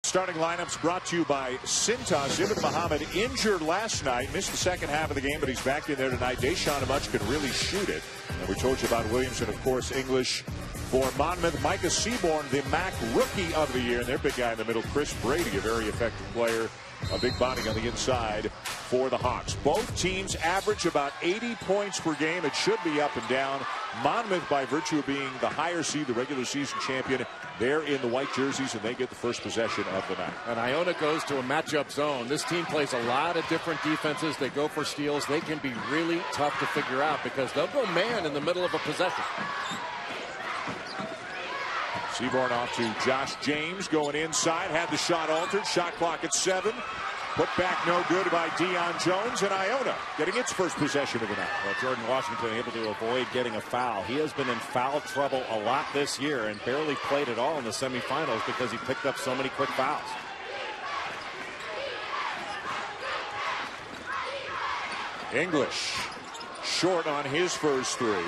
Starting lineups brought to you by Cintas. Ibn Muhammad injured last night, missed the second half of the game, but he's back in there tonight. Deshaun Amutch can really shoot it. And we told you about Williams and, of course, English for Monmouth. Micah Seaborn, the MAAC Rookie of the Year. And their big guy in the middle, Chris Brady, a very effective player. A big body on the inside for the Hawks. Both teams average about 80 points per game. It should be up and down. Monmouth, by virtue of being the higher seed, the regular season champion, they're in the white jerseys, and they get the first possession of the night. And Iona goes to a matchup zone. This team plays a lot of different defenses. They go for steals. They can be really tough to figure out because they'll go man in the middle of a possession. Seaborn off to Josh James going inside. Had the shot altered. Shot clock at 7. Put back no good by Deion Jones, and Iona getting its first possession of the night. Well, Jordan Washington able to avoid getting a foul. He has been in foul trouble a lot this year and barely played at all in the semifinals because he picked up so many quick fouls. English short on his first three.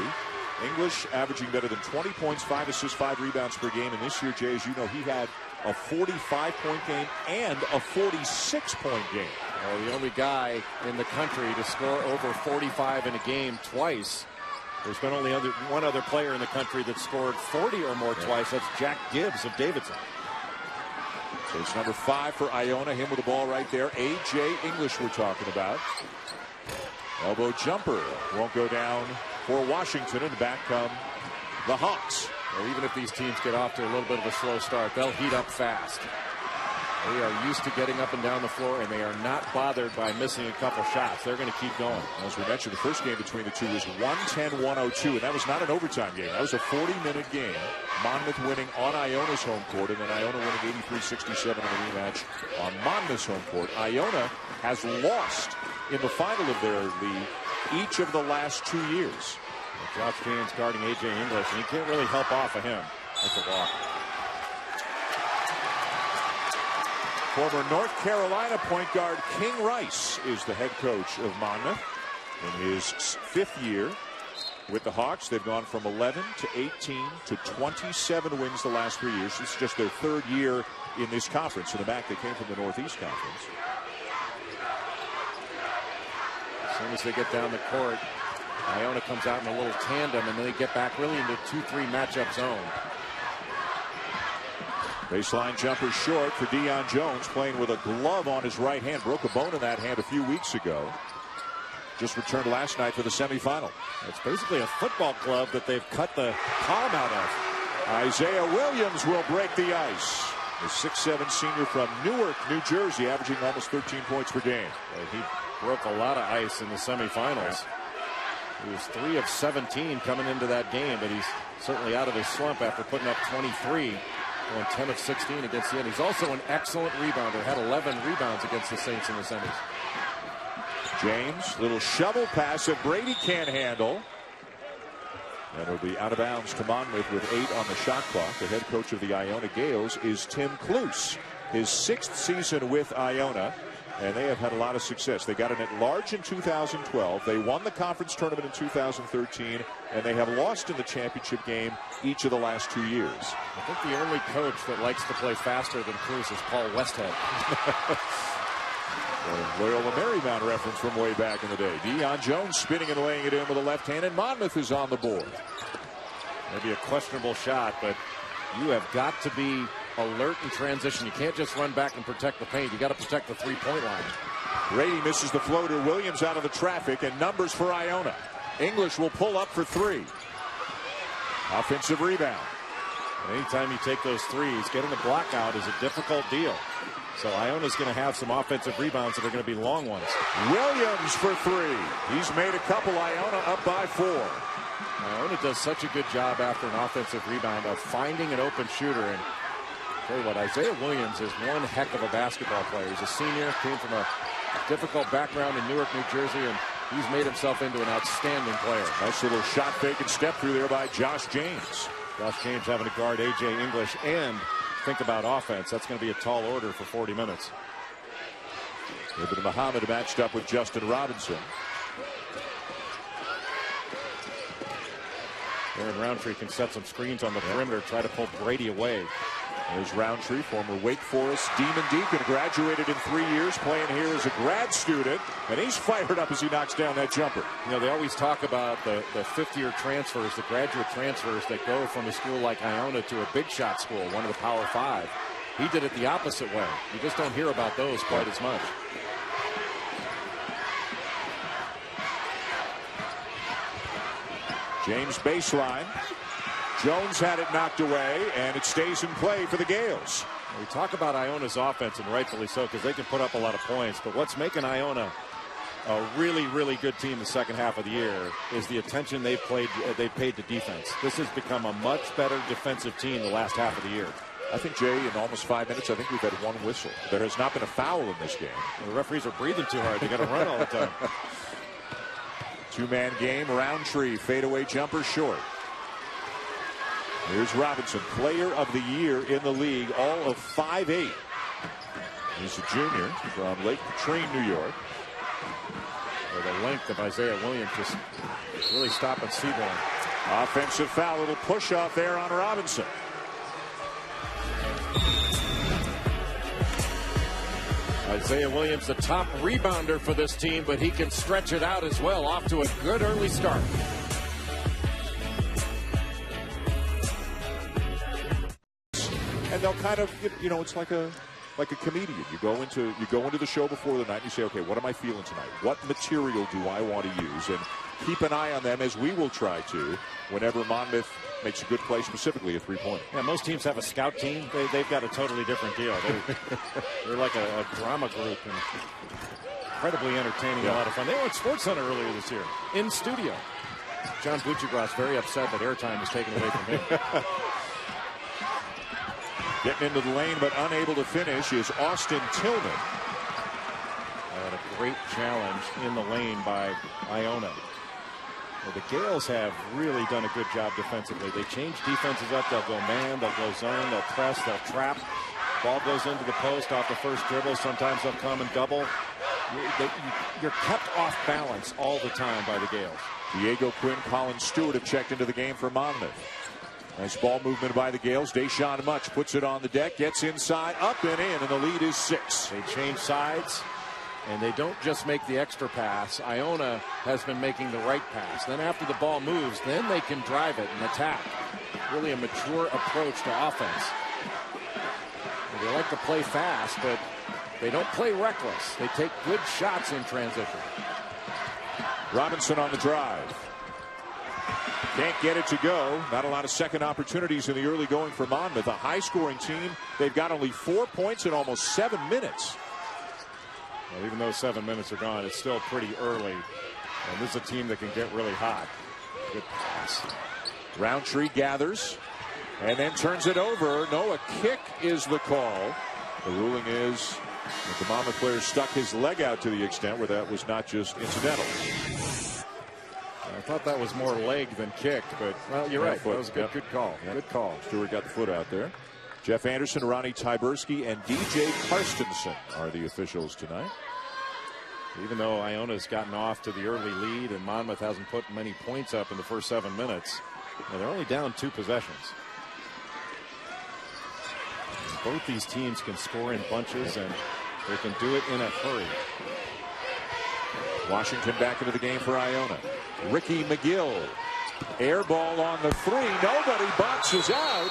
English averaging better than 20 points, 5 assists, 5 rebounds per game. And this year, Jay, as you know, he had a 45-point game and a 46-point game. Well, the only guy in the country to score over 45 in a game twice. There's been only one other player in the country that scored 40 or more twice. That's Jack Gibbs of Davidson. So it's number 5 for Iona. Him with the ball right there. A.J. English we're talking about. Elbow jumper won't go down for Washington, and back come the Hawks. Well, even if these teams get off to a little bit of a slow start, they'll heat up fast. They are used to getting up and down the floor, and they are not bothered by missing a couple shots. They're going to keep going. As we mentioned, the first game between the two was 110-102, and that was not an overtime game. That was a 40-minute game. Monmouth winning on Iona's home court, and then Iona winning 83-67 in the rematch on Monmouth's home court. Iona has lost in the final of their league each of the last 2 years. Josh James guarding A.J. English, and he can't really help off of him. That's a walk. Former North Carolina point guard King Rice is the head coach of Monmouth. In his 5th year with the Hawks, they've gone from 11 to 18 to 27 wins the last 3 years. It's just their 3rd year in this conference. In the back, they came from the Northeast Conference. As soon as they get down the court, Iona comes out in a little tandem, and then they get back really into 2-3 matchup zone. Baseline jumper short for Deion Jones, playing with a glove on his right hand. Broke a bone in that hand a few weeks ago. Just returned last night for the semifinal. It's basically a football glove that they've cut the palm out of. Isaiah Williams will break the ice. The 6'7" senior from Newark, New Jersey, averaging almost 13 points per game. He broke a lot of ice in the semifinals. He was 3 of 17 coming into that game, but he's certainly out of his slump after putting up 23 on 10 of 16 against the end. He's also an excellent rebounder. Had 11 rebounds against the Saints in the semis. James, little shovel pass that Brady can't handle. And it'll be out of bounds to Monmouth with 8 on the shot clock. The head coach of the Iona Gales is Tim Kloos. His 6th season with Iona. And they have had a lot of success. They got an at-large in 2012. They won the conference tournament in 2013. And they have lost in the championship game each of the last 2 years. I think the only coach that likes to play faster than Cruz is Paul Westhead. Loyola Marymount reference from way back in the day. Deion Jones spinning and laying it in with a left hand, and Monmouth is on the board. Maybe a questionable shot, but you have got to be alert in transition. You can't just run back and protect the paint. You got to protect the three-point line. Brady misses the floater. Williams out of the traffic, and numbers for Iona. English will pull up for 3. Offensive rebound. Anytime you take those threes, getting the block out is a difficult deal. So Iona's going to have some offensive rebounds that are going to be long ones. Williams for 3. He's made a couple. Iona up by 4. Iona does such a good job after an offensive rebound of finding an open shooter. And tell you what, Isaiah Williams is one heck of a basketball player. He's a senior, came from a difficult background in Newark, New Jersey, and he's made himself into an outstanding player. Nice little shot fake and step through there by Josh James. Josh James having to guard A.J. English and think about offense. That's going to be a tall order for 40 minutes. Ibn Muhammad matched up with Justin Robinson. Aaron Roundtree can set some screens on the perimeter, try to pull Brady away. There's Roundtree, former Wake Forest Demon Deacon, graduated in 3 years, playing here as a grad student, and he's fired up as he knocks down that jumper. You know, they always talk about the fifth-year transfers, the graduate transfers that go from a school like Iona to a big shot school, one of the Power Five. He did it the opposite way. You just don't hear about those quite as much. James baseline. Jones had it knocked away, and it stays in play for the Gales. We talk about Iona's offense, and rightfully so, because they can put up a lot of points. But what's making Iona a really, really good team the second half of the year is the attention they've paid to defense. This has become a much better defensive team the last half of the year. I think, Jay, in almost 5 minutes, I think we've had one whistle. There has not been a foul in this game. The referees are breathing too hard. They got to run all the time. Two-man game. Roundtree, fadeaway jumper short. Here's Robinson, player of the year in the league, all of 5'8". He's a junior from Lake Katrine, New York. The length of Isaiah Williams just really stopping Seaborn. Offensive foul, little push off there on Robinson. Isaiah Williams, the top rebounder for this team, but he can stretch it out as well. Off to a good early start. And they'll kind of, you know, it's like a comedian. You go into the show before the night and you say, okay, what am I feeling tonight? What material do I want to use? And keep an eye on them, as we will try to, whenever Monmouth makes a good play, specifically a three-pointer. Yeah, most teams have a scout team. They've got a totally different deal. They're like a drama group, and incredibly entertaining, a lot of fun. They were at SportsCenter earlier this year, in studio. John Buccigross very upset that airtime was taken away from him. Getting into the lane but unable to finish is Austin Tillman. And a great challenge in the lane by Iona. Well, the Gales have really done a good job defensively. They change defenses up. They'll go man, they'll go zone, they'll press, they'll trap. Ball goes into the post off the first dribble. Sometimes they'll come and double. You're kept off balance all the time by the Gales. Diego Quinn, Colin Stewart have checked into the game for Monmouth. Nice ball movement by the Gales. Deshaun Much puts it on the deck, gets inside, up and in, and the lead is 6. They change sides, and they don't just make the extra pass. Iona has been making the right pass. Then after the ball moves, then they can drive it and attack. Really a mature approach to offense. And they like to play fast, but they don't play reckless. They take good shots in transition. Robinson on the drive. Can't get it to go. Not a lot of second opportunities in the early going for Monmouth. A high-scoring team. They've got only 4 points in almost 7 minutes. Well, even though 7 minutes are gone, it's still pretty early. And this is a team that can get really hot. Good pass. Roundtree gathers and then turns it over. No, a kick is the call. The ruling is that the Monmouth player stuck his leg out to the extent where that was not just incidental. I thought that was more leg than kick, but well, you're right. Foot. That was a good call. Yep. Good call. Stewart got the foot out there. Jeff Anderson, Ronnie Tyberski, and DJ Karstensen are the officials tonight. Even though Iona's gotten off to the early lead and Monmouth hasn't put many points up in the first 7 minutes, they're only down 2 possessions. And both these teams can score in bunches, and they can do it in a hurry. Washington back into the game for Iona. Ricky McGill. Air ball on the 3. Nobody boxes out.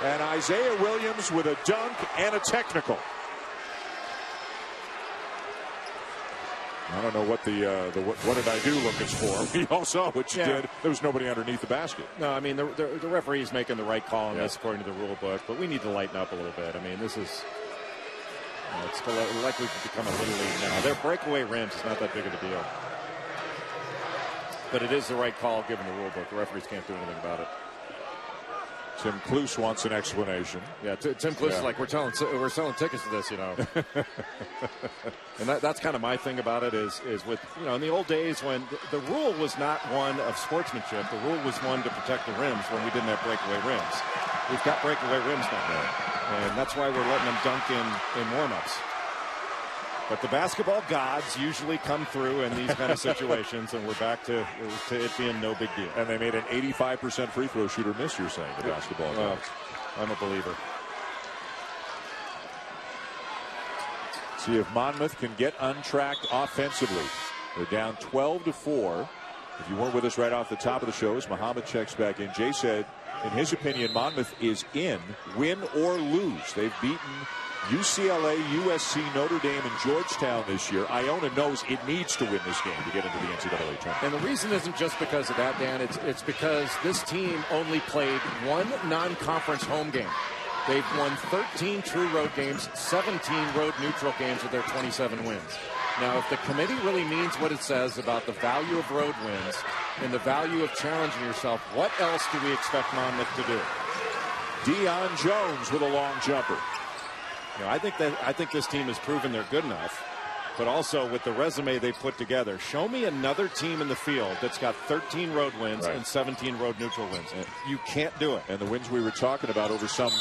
And Isaiah Williams with a dunk and a technical. I don't know what what did I do look is for. We all saw what you did. There was nobody underneath the basket. No, I mean, the referee's making the right call on this according to the rule book, but we need to lighten up a little bit. I mean, this is... it's likely to become a little league now. Their breakaway rims is not that big of a deal. But it is the right call given the rule book. The referees can't do anything about it. Tim Kluse wants an explanation. Yeah, Tim Kluse is like, we're selling tickets to this, you know. And that's kind of my thing about it is with, you know, in the old days when the rule was not one of sportsmanship. The rule was one to protect the rims when we didn't have breakaway rims. We've got breakaway rims now. And that's why we're letting them dunk in warm-ups. But the basketball gods usually come through in these kind of situations, and we're back to it being no big deal. And they made an 85% free throw shooter miss, you're saying, the basketball gods. I'm a believer. See if Monmouth can get untracked offensively. They're down 12-4. If you weren't with us right off the top of the show, as Muhammad checks back in, Jay said, in his opinion, Monmouth is in, win or lose. They've beaten UCLA, USC, Notre Dame, and Georgetown this year. Iona knows it needs to win this game to get into the NCAA tournament. And the reason isn't just because of that, Dan. It's because this team only played one non-conference home game. They've won 13 true road games, 17 road neutral games with their 27 wins. Now, if the committee really means what it says about the value of road wins and the value of challenging yourself, what else do we expect Monmouth to do? Deion Jones with a long jumper. You know, I think this team has proven they're good enough, but also with the resume they put together, show me another team in the field that's got 13 road wins and 17 road neutral wins. You can't do it. And the wins we were talking about over some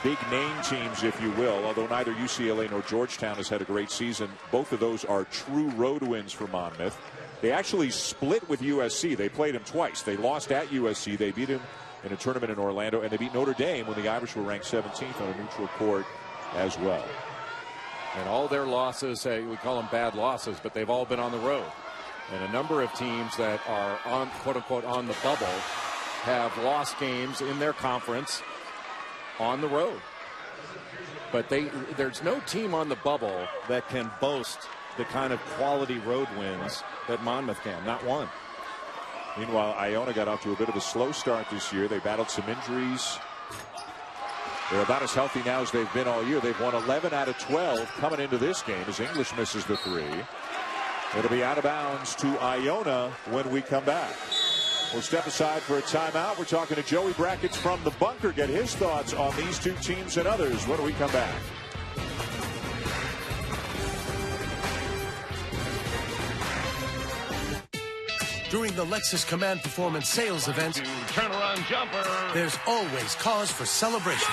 big name teams, if you will, although neither UCLA nor Georgetown has had a great season, both of those are true road wins for Monmouth. They actually split with USC. They played him twice. They lost at USC. They beat him in a tournament in Orlando, and they beat Notre Dame when the Irish were ranked 17th on a neutral court as well. And all their losses, we call them bad losses, but they've all been on the road. And a number of teams that are on, quote unquote, on the bubble have lost games in their conference on the road. But there's no team on the bubble that can boast the kind of quality road wins that Monmouth can. Not one. Meanwhile, Iona got off to a bit of a slow start this year. They battled some injuries. They're about as healthy now as they've been all year. They've won 11 out of 12 coming into this game as English misses the three. It'll be out of bounds to Iona when we come back. We'll step aside for a timeout. We're talking to Joey Brackets from the bunker. Get his thoughts on these two teams and others when we come back. During the Lexus Command Performance Sales Event, Turnaround jumper. There's always cause for celebration.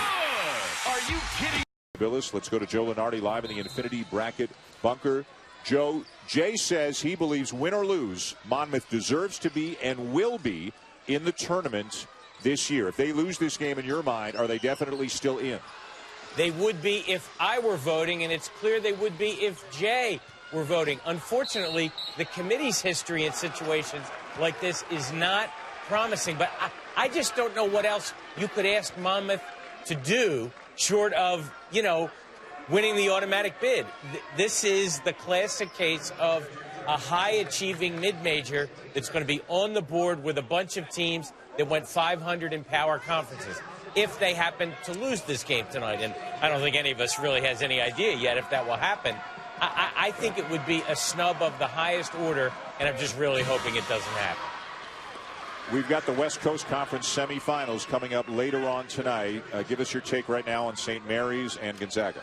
Are you kidding? Billis, let's go to Joe Lunardi live in the Infinity Bracket bunker. Joe, Jay says he believes win or lose, Monmouth deserves to be and will be in the tournament this year. If they lose this game, in your mind, are they definitely still in? They would be if I were voting, and it's clear they would be if Jay were voting. Unfortunately, the committee's history in situations like this is not promising. But I just don't know what else you could ask Monmouth to do short of, winning the automatic bid. This is the classic case of a high-achieving mid-major that's going to be on the board with a bunch of teams that went 500 in power conferences if they happen to lose this game tonight. And I don't think any of us really has any idea yet if that will happen. I think it would be a snub of the highest order, and I'm just really hoping it doesn't happen. We've got the West Coast Conference semifinals coming up later on tonight. Give us your take right now on St. Mary's and Gonzaga.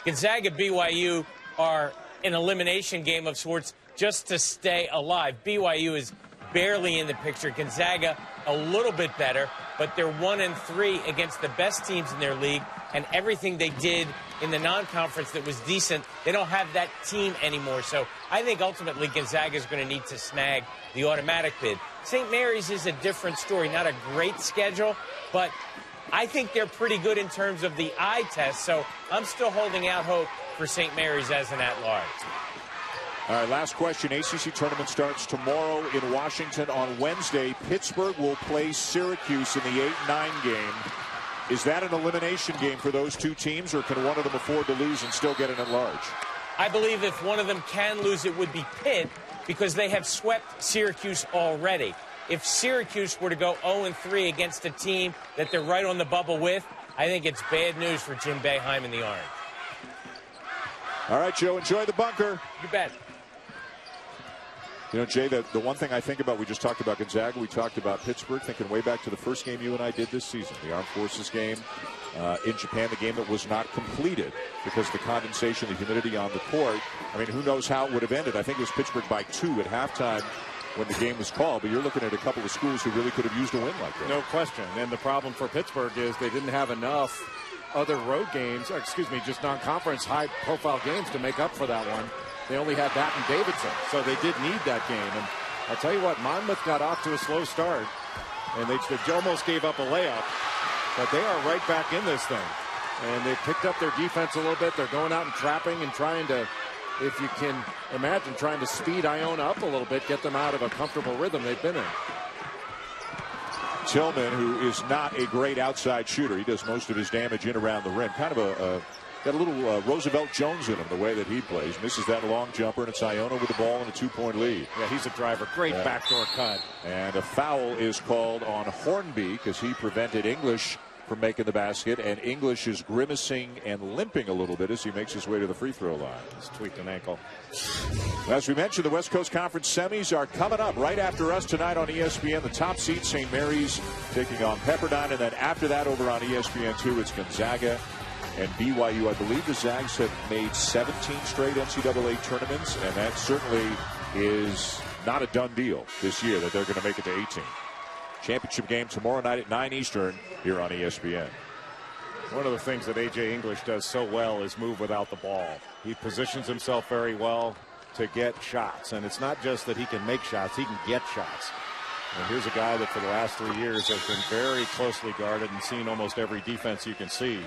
Gonzaga, BYU are an elimination game of sorts just to stay alive. BYU is barely in the picture. Gonzaga a little bit better, but they're 1-3 against the best teams in their league, and everything they did in the non-conference that was decent, they don't have that team anymore. So I think ultimately Gonzaga is going to need to snag the automatic bid. St. Mary's is a different story. Not a great schedule, but I think they're pretty good in terms of the eye test. So I'm still holding out hope for St. Mary's as an at-large. All right, last question. ACC tournament starts tomorrow in Washington. On Wednesday, Pittsburgh will play Syracuse in the 8-9 game. Is that an elimination game for those two teams, or can one of them afford to lose and still get an at-large? I believe if one of them can lose, it would be Pitt, because they have swept Syracuse already. If Syracuse were to go 0-3 against a team that they're right on the bubble with, I think it's bad news for Jim Boeheim and the Orange. All right, Joe, enjoy the bunker. You bet. Jay, the one thing I think about, we just talked about Gonzaga, we talked about Pittsburgh, thinking way back to the first game you and I did this season, the Armed Forces game in Japan, the game that was not completed because of the condensation, the humidity on the court. I mean, who knows how it would have ended. I think it was Pittsburgh by 2 at halftime when the game was called, but you're looking at a couple of schools who really could have used a win like that. No question. And the problem for Pittsburgh is they didn't have enough other road games, just non-conference high-profile games to make up for that one. They only had that in Davidson, so they did need that game. And I'll tell you what, Monmouth got off to a slow start, and they almost gave up a layup, but they are right back in this thing. And they've picked up their defense a little bit. They're going out and trapping and trying to, if you can imagine, trying to speed Iona up a little bit, get them out of a comfortable rhythm they've been in. Tillman, who is not a great outside shooter. He does most of his damage in around the rim. Kind of got a little Roosevelt Jones in him, the way that he plays. Misses that long jumper, and it's Iona with the ball and a 2-point lead. Yeah, he's a driver. Great backdoor cut. And a foul is called on Hornby because he prevented English from making the basket, and English is grimacing and limping a little bit as he makes his way to the free throw line. He's tweaked an ankle. As we mentioned, the West Coast Conference semis are coming up right after us tonight on ESPN. The top seed, St. Mary's, taking on Pepperdine, and then after that over on ESPN2, it's Gonzaga and BYU. I believe the Zags have made 17 straight NCAA tournaments, and that certainly is not a done deal this year that they're going to make it to 18. Championship game tomorrow night at 9 Eastern here on ESPN. One of the things that A.J. English does so well is move without the ball. He positions himself very well to get shots. And it's not just that he can make shots, he can get shots. And here's a guy that for the last 3 years has been very closely guarded and seen almost every defense you can see.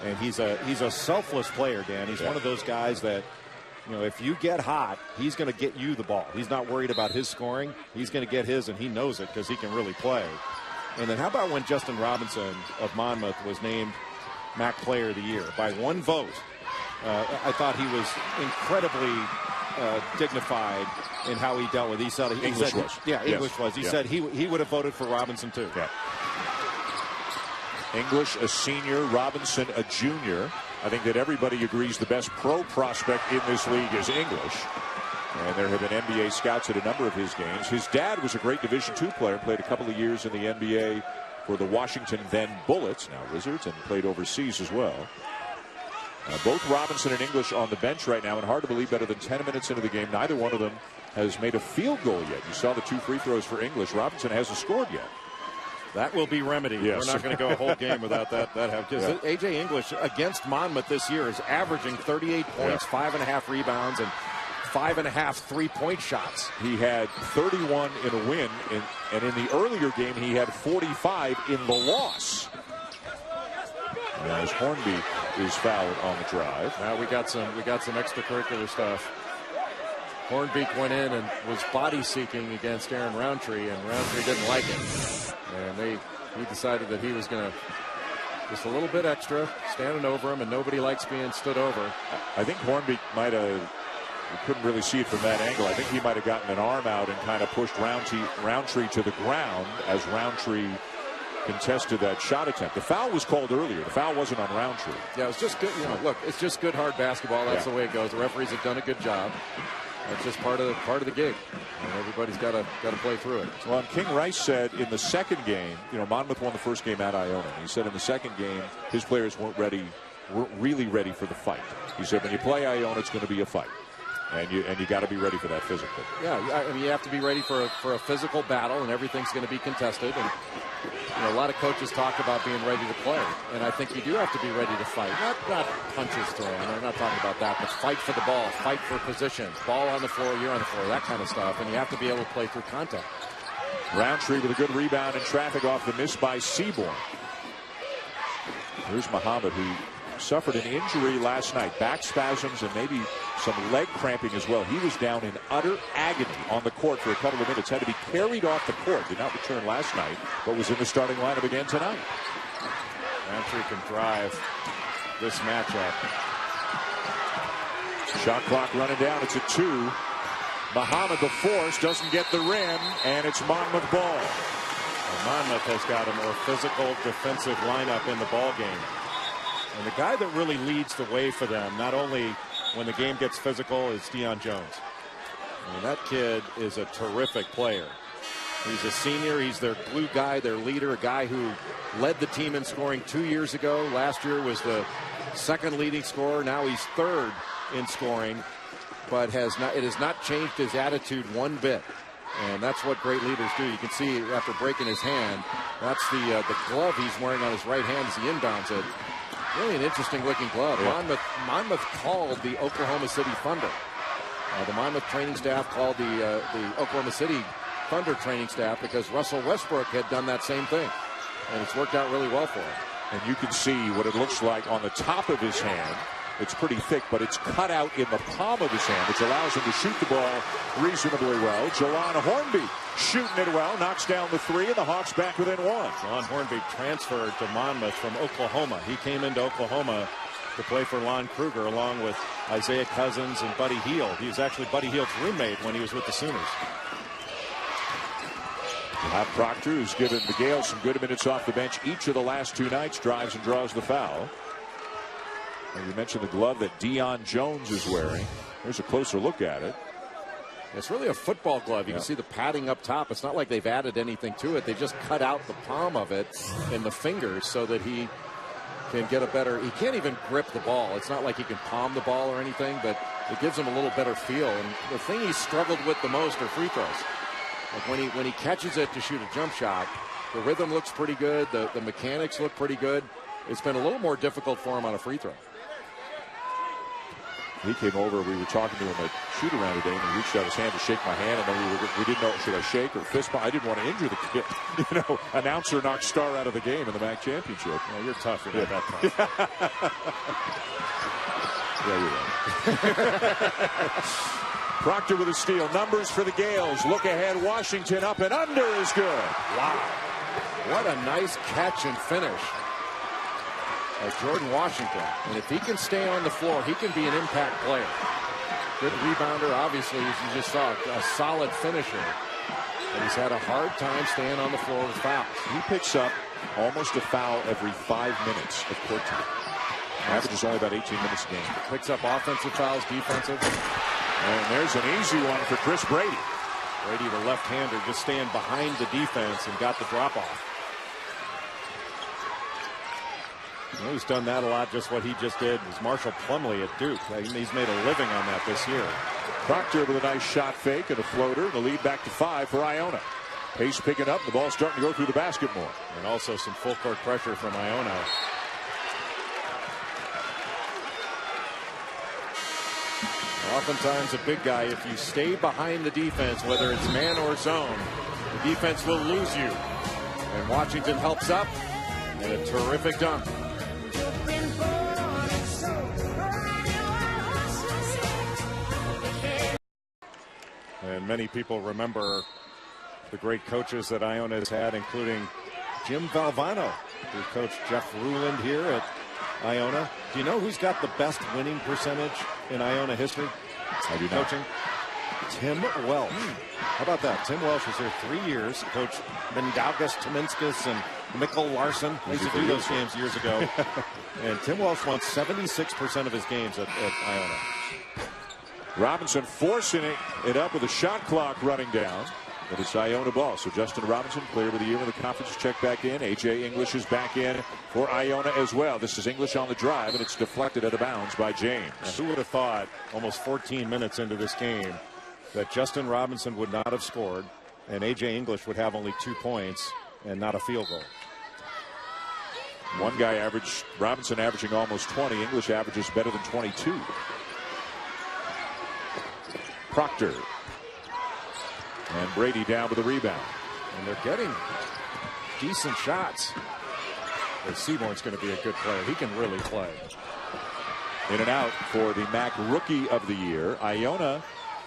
And he's a selfless player, Dan. He's one of those guys that, you know, if you get hot, he's going to get you the ball. He's not worried about his scoring. He's going to get his, and he knows it because he can really play. And then how about when Justin Robinson of Monmouth was named MAAC Player of the Year by one vote? I thought he was incredibly dignified in how he dealt with. He said English was. Yeah, English was. He said he would have voted for Robinson too. Yeah. English, a senior, Robinson, a junior. I think that everybody agrees the best pro prospect in this league is English. And there have been NBA scouts at a number of his games. His dad was a great Division II player, played a couple of years in the NBA for the Washington then Bullets, now Wizards, and played overseas as well. Both Robinson and English on the bench right now, and hard to believe better than 10 minutes into the game, neither one of them has made a field goal yet. You saw the 2 free throws for English. Robinson hasn't scored yet. That will be remedied. Yes. We're not going to go a whole game without that happen. A.J. English against Monmouth this year is averaging 38 points, 5.5 rebounds, and 5.5 3-point shots. He had 31 in a win, and in the earlier game he had 45 in the loss. Now as Hornby is fouled on the drive. Now we got some extracurricular stuff. Hornbeek went in and was body seeking against Aaron Roundtree, and Roundtree didn't like it. And he decided that he was going to just a little bit extra, standing over him, and nobody likes being stood over. I think Hornbeek might have, we couldn't really see it from that angle. I think he might have gotten an arm out and kind of pushed Roundtree to the ground as Roundtree contested that shot attempt. The foul was called earlier. The foul wasn't on Roundtree. Yeah, it was just good. You know, look, it's just good hard basketball. That's the way it goes. The referees have done a good job. It's just part of the gig, and everybody's got to play through it. Well, King Rice said in the second game, you know, Monmouth won the first game at Iona. He said in the second game his players weren't really ready for the fight. He said when you play Iona, it's going to be a fight, and you got to be ready for that physically. Yeah, I mean you have to be ready for a physical battle, and everything's going to be contested. And you know, a lot of coaches talk about being ready to play, and I think you do have to be ready to fight. Not punches thrown. I'm not talking about that, but fight for the ball, fight for position, ball on the floor, you're on the floor, that kind of stuff, and you have to be able to play through contact. Roundtree with a good rebound in traffic off the miss by Seaborn. Here's Muhammad, who suffered an injury last night, back spasms and maybe some leg cramping as well. He was down in utter agony on the court for a couple of minutes, had to be carried off the court, did not return last night, but was in the starting lineup again tonight. Roundtree can drive this matchup. Shot clock running down, it's a 2. Muhammad, the force, doesn't get the rim, and it's Monmouth ball. And Monmouth has got a more physical defensive lineup in the ball game. And the guy that really leads the way for them, not only when the game gets physical, is Deion Jones. I mean, that kid is a terrific player. He's a senior. He's their glue guy, their leader, a guy who led the team in scoring 2 years ago. Last year was the second leading scorer. Now he's third in scoring, but it has not changed his attitude one bit. And that's what great leaders do. You can see after breaking his hand, that's the glove he's wearing on his right hand as he inbounds it. Really an interesting looking glove. Yeah. Monmouth called the Oklahoma City Thunder. The Monmouth training staff called the Oklahoma City Thunder training staff because Russell Westbrook had done that same thing. And it's worked out really well for him. And you can see what it looks like on the top of his hand. It's pretty thick, but it's cut out in the palm of his hand, which allows him to shoot the ball reasonably well. Jalon Hornby shooting it well, knocks down the three, and the Hawks back within one. Jalon Hornby transferred to Monmouth from Oklahoma. He came into Oklahoma to play for Lon Kruger along with Isaiah Cousins and Buddy Hield. He was actually Buddy Hield's roommate when he was with the Sooners. Bob Proctor, who's given the Gales some good minutes off the bench each of the last two nights, drives and draws the foul. And you mentioned the glove that Deion Jones is wearing. Here's a closer look at it. It's really a football glove. You can see the padding up top. It's not like they've added anything to it. They just cut out the palm of it and the fingers so that he can get a better. He can't even grip the ball. It's not like he can palm the ball or anything, but it gives him a little better feel. And the thing he's struggled with the most are free throws. Like when he catches it to shoot a jump shot, the rhythm looks pretty good. The mechanics look pretty good. It's been a little more difficult for him on a free throw. He came over. We were talking to him at shoot around today, and he reached out his hand to shake my hand, and then we didn't know, should I shake or fist bump? I didn't want to injure the kid. You know, announcer knocked Star out of the game in the MAAC championship. Well, you're tough. You're not that tough. Yeah, you're right. Proctor with a steal. Numbers for the Gales. Look ahead. Washington up and under is good. Wow. What a nice catch and finish. Jordan Washington. And if he can stay on the floor, he can be an impact player. Good rebounder, obviously, as you just saw, a solid finisher. But he's had a hard time staying on the floor with fouls. He picks up almost a foul every 5 minutes of court time. Average is only about 18 minutes a game. Picks up offensive fouls, defensive. And there's an easy one for Chris Brady. Brady, the left-hander, just staying behind the defense and got the drop-off. You know, he's done that a lot. Just what he just did was Marshall Plumlee at Duke. He's made a living on that this year. Proctor with a nice shot fake and a floater. The lead back to 5 for Iona. Pace picking up. The ball starting to go through the basket more. And also some full court pressure from Iona. Oftentimes a big guy, if you stay behind the defense, whether it's man or zone, the defense will lose you. And Washington helps up, and a terrific dunk. And many people remember the great coaches that Iona has had, including Jim Valvano, who coached Jeff Ruland here at Iona. Do you know who's got the best winning percentage in Iona history? I do not. Coaching? Tim Welsh. How about that? Tim Welsh was here 3 years. Coached Mindaugas, Tominskis, and Mikkel Larson. I used to do those games years ago. And Tim Welsh won 76% of his games at Iona. Robinson forcing it up with a shot clock running down. But it's Iona ball. So Justin Robinson, player of the year in the conference, check back in. A.J. English is back in for Iona as well. This is English on the drive, and it's deflected out of bounds by James. Now, who would have thought almost 14 minutes into this game that Justin Robinson would not have scored and A.J. English would have only 2 points and not a field goal? One guy Robinson averaging almost 20. English averages better than 22. Proctor. And Brady down with the rebound. And they're getting decent shots. But Seaborn's going to be a good player. He can really play. In and out for the MAAC Rookie of the Year. Iona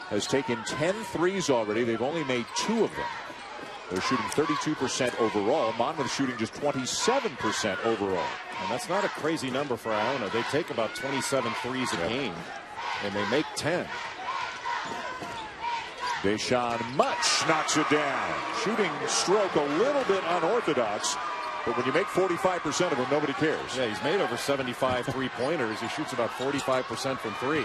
has taken 10 threes already. They've only made 2 of them. They're shooting 32% overall. Monmouth shooting just 27% overall. And that's not a crazy number for Iona. They take about 27 threes a game, and they make 10. Deshaun Much knocks it down. Shooting stroke a little bit unorthodox, but when you make 45% of them, nobody cares. Yeah, he's made over 75 three-pointers. He shoots about 45% from 3.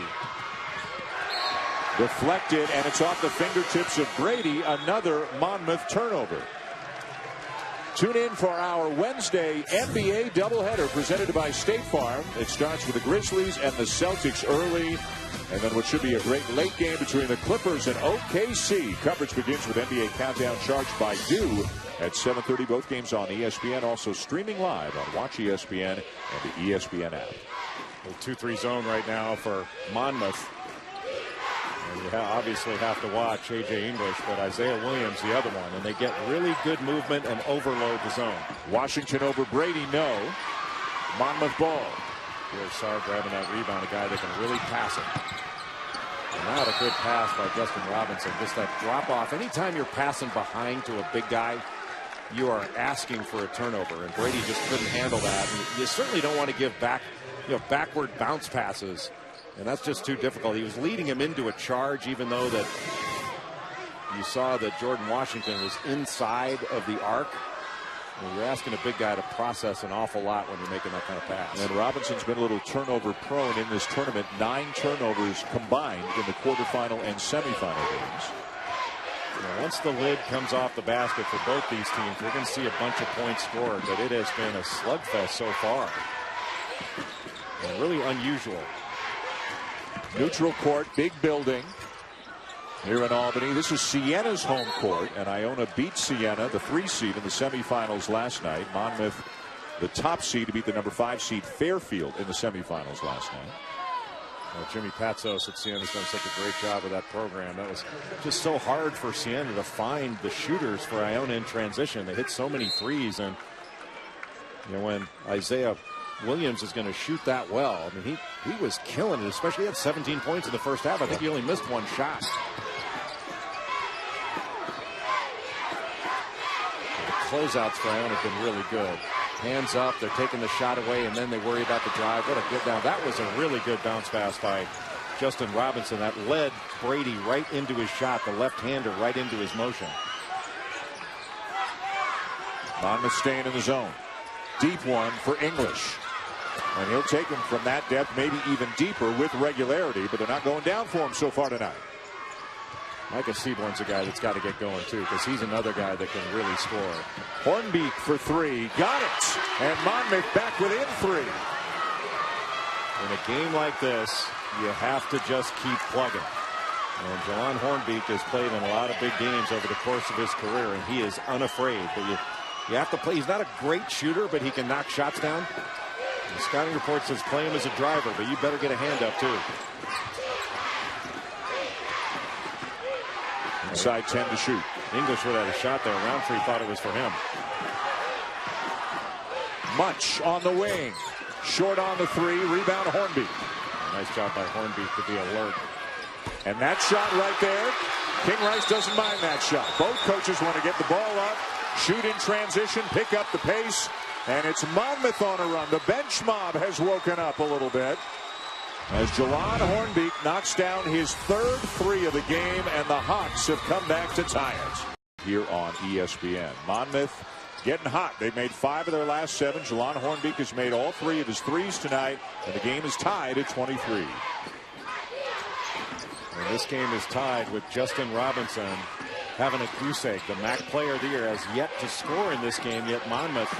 Deflected, and it's off the fingertips of Brady. Another Monmouth turnover. Tune in for our Wednesday NBA doubleheader presented by State Farm. It starts with the Grizzlies and the Celtics early, and then what should be a great late game between the Clippers and OKC. Coverage begins with NBA Countdown charged by Dew at 7:30. Both games on ESPN, also streaming live on Watch ESPN and the ESPN app. A 2-3 zone right now for Monmouth. And you obviously have to watch A.J. English, but Isaiah Williams, the other one. And they get really good movement and overload the zone. Washington over Brady, no. Monmouth ball. Here's Sarr grabbing that rebound, a guy that can really pass it. And not a good pass by Justin Robinson. Just that drop off. Anytime you're passing behind to a big guy, you are asking for a turnover, and Brady just couldn't handle that. And you certainly don't want to give back, backward bounce passes, and that's just too difficult. He was leading him into a charge, even though that you saw that Jordan Washington was inside of the arc. And you're asking a big guy to process an awful lot when you're making that kind of pass. And Robinson's been a little turnover prone in this tournament. 9 turnovers combined in the quarterfinal and semifinal games. Once the lid comes off the basket for both these teams, we're going to see a bunch of points scored, but it has been a slugfest so far. And really unusual. Neutral court, big building here in Albany. This is Siena's home court, and Iona beat Siena, the 3 seed in the semifinals last night. Monmouth, the top seed, to beat the number 5 seed Fairfield in the semifinals last night. Well, Jimmy Patsos at Siena's done such a great job with that program. That was just so hard for Siena to find the shooters for Iona in transition. They hit so many threes, and when Isaiah Williams is going to shoot that well, I mean, he was killing it, especially he had 17 points in the first half. I think he only missed 1 shot. The closeouts for Iona have been really good. Hands up, they're taking the shot away, and then they worry about the drive. What a good down. That was a really good bounce pass by Justin Robinson. That led Brady right into his shot, the left-hander right into his motion. Monmouth staying in the zone. Deep one for English. And he'll take him from that depth, maybe even deeper with regularity, but they're not going down for him so far tonight. Micah Seaborn's a guy that's got to get going, too, because he's another guy that can really score. Hornbeek for 3. Got it. And Monmouth back within 3. In a game like this, you have to just keep plugging. And Jalon Hornbeek has played in a lot of big games over the course of his career, and he is unafraid. But you have to play. He's not a great shooter, but he can knock shots down. The scouting report says play him as a driver, but you better get a hand up, too. Inside 10 to shoot. English without a shot there. Roundtree thought it was for him. Much on the wing. Short on the 3. Rebound Hornbeek. Nice job by Hornbeek to be alert. And that shot right there. King Rice doesn't mind that shot. Both coaches want to get the ball up, shoot in transition, pick up the pace. And it's Monmouth on a run. The bench mob has woken up a little bit as Jalon Hornbeek knocks down his 3rd 3 of the game, and the Hawks have come back to tie it here on ESPN. Monmouth getting hot. They've made 5 of their last 7. Jalon Hornbeek has made all 3 of his threes tonight, and the game is tied at 23. And this game is tied with Justin Robinson having a goose egg. The MAAC Player of the Year has yet to score in this game, yet Monmouth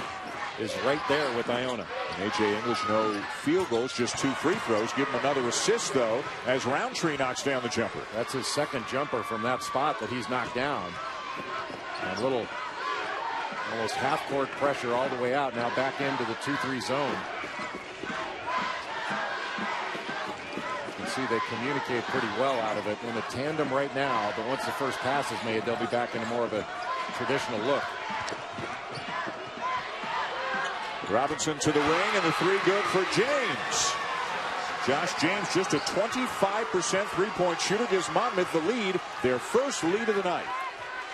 is right there with Iona. And A.J. English, no field goals, just 2 free throws. Give him another assist, though, as Roundtree knocks down the jumper. That's his 2nd jumper from that spot that he's knocked down. And a little almost half-court pressure all the way out. Now back into the 2-3 zone. You can see they communicate pretty well out of it in a tandem right now. But once the first pass is made, they'll be back into more of a traditional look. Robinson to the wing, and the 3 good for James. Josh James, just a 25% three-point shooter, gives Monmouth the lead, their first lead of the night.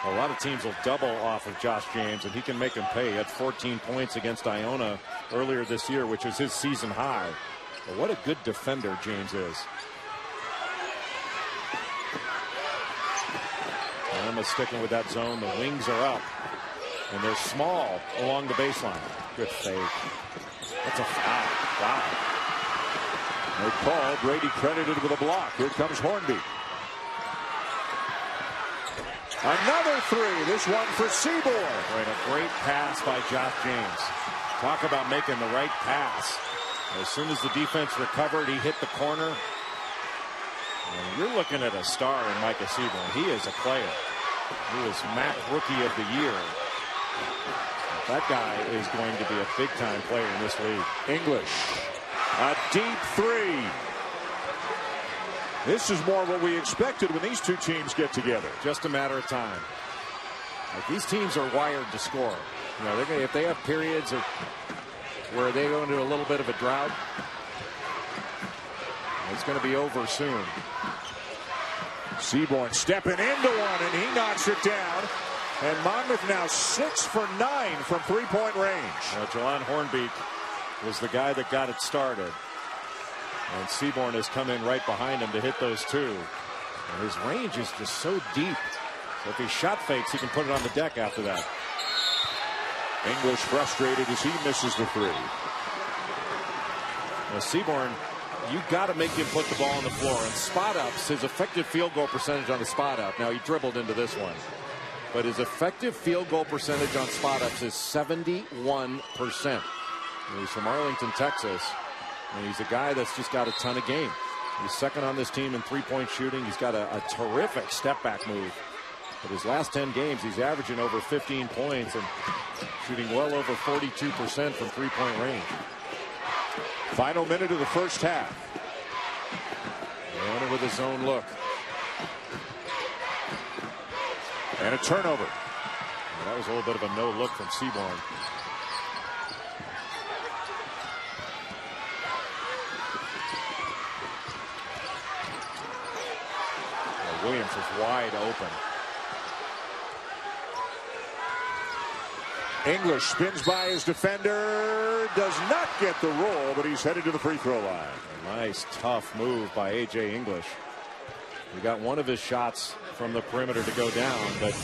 A lot of teams will double off of Josh James, and he can make them pay. He had 14 points against Iona earlier this year, which is his season high. But what a good defender James is. Monmouth sticking with that zone. The wings are up, and they're small along the baseline. Good fake. That's a foul. Wow. No call. Brady credited with a block. Here comes Hornbeek. Another 3. This one for Seaborn. Right, a great pass by Josh James. Talk about making the right pass. As soon as the defense recovered, he hit the corner. And you're looking at a star in Micah Seaborn. He is a player. He was MAAC Rookie of the Year. That guy is going to be a big-time player in this league. English, a deep 3. This is more what we expected when these two teams get together. Just a matter of time. Like, these teams are wired to score. You know, they're gonna, if they have periods of where they go into a little bit of a drought. It's going to be over soon. Seaborn stepping into one, and he knocks it down. And Monmouth now 6 for 9 from three-point range. Jalan Hornbeek was the guy that got it started. And Seaborn has come in right behind him to hit those two. And his range is just so deep. So if he shot fakes, he can put it on the deck after that. English frustrated as he misses the three. Now, Seaborn, you got to make him put the ball on the floor. And spot ups, his effective field goal percentage on the spot up. Now, he dribbled into this one. But his effective field goal percentage on spot ups is 71%. He's from Arlington, Texas. And he's a guy that's just got a ton of game. He's second on this team in three-point shooting. He's got a terrific step-back move. But his last 10 games, he's averaging over 15 points and shooting well over 42% from three-point range. Final minute of the first half. Iona with his own look. And a turnover. Well, that was a little bit of a no-look from Seaborn. Williams is wide open. English spins by his defender, does not get the roll, but he's headed to the free throw line. A nice tough move by A.J. English. He got one of his shots from the perimeter to go down, but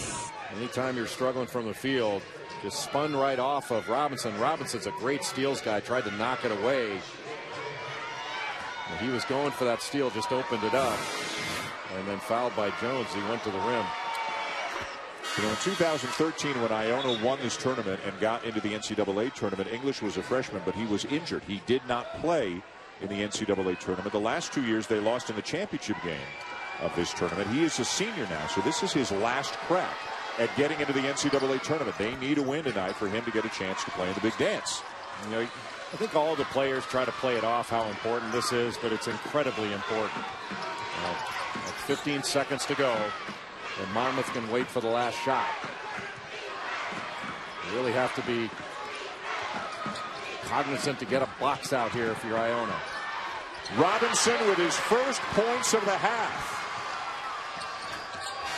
anytime you're struggling from the field, just spun right off of Robinson. Robinson's a great steals guy, tried to knock it away. And he was going for that steal, just opened it up. And then fouled by Jones. He went to the rim. You know, in 2013, when Iona won this tournament and got into the NCAA tournament, English was a freshman, but he was injured. He did not play in the NCAA tournament. The last 2 years, they lost in the championship game of this tournament. He is a senior now, so this is his last crack at getting into the NCAA tournament. They need a win tonight for him to get a chance to play in the big dance. You know, I think all the players try to play it off how important this is, but it's incredibly important. 15 seconds to go, and Monmouth can wait for the last shot. You really have to be cognizant to get a box out here if you're Iona. Robinson with his first points of the half.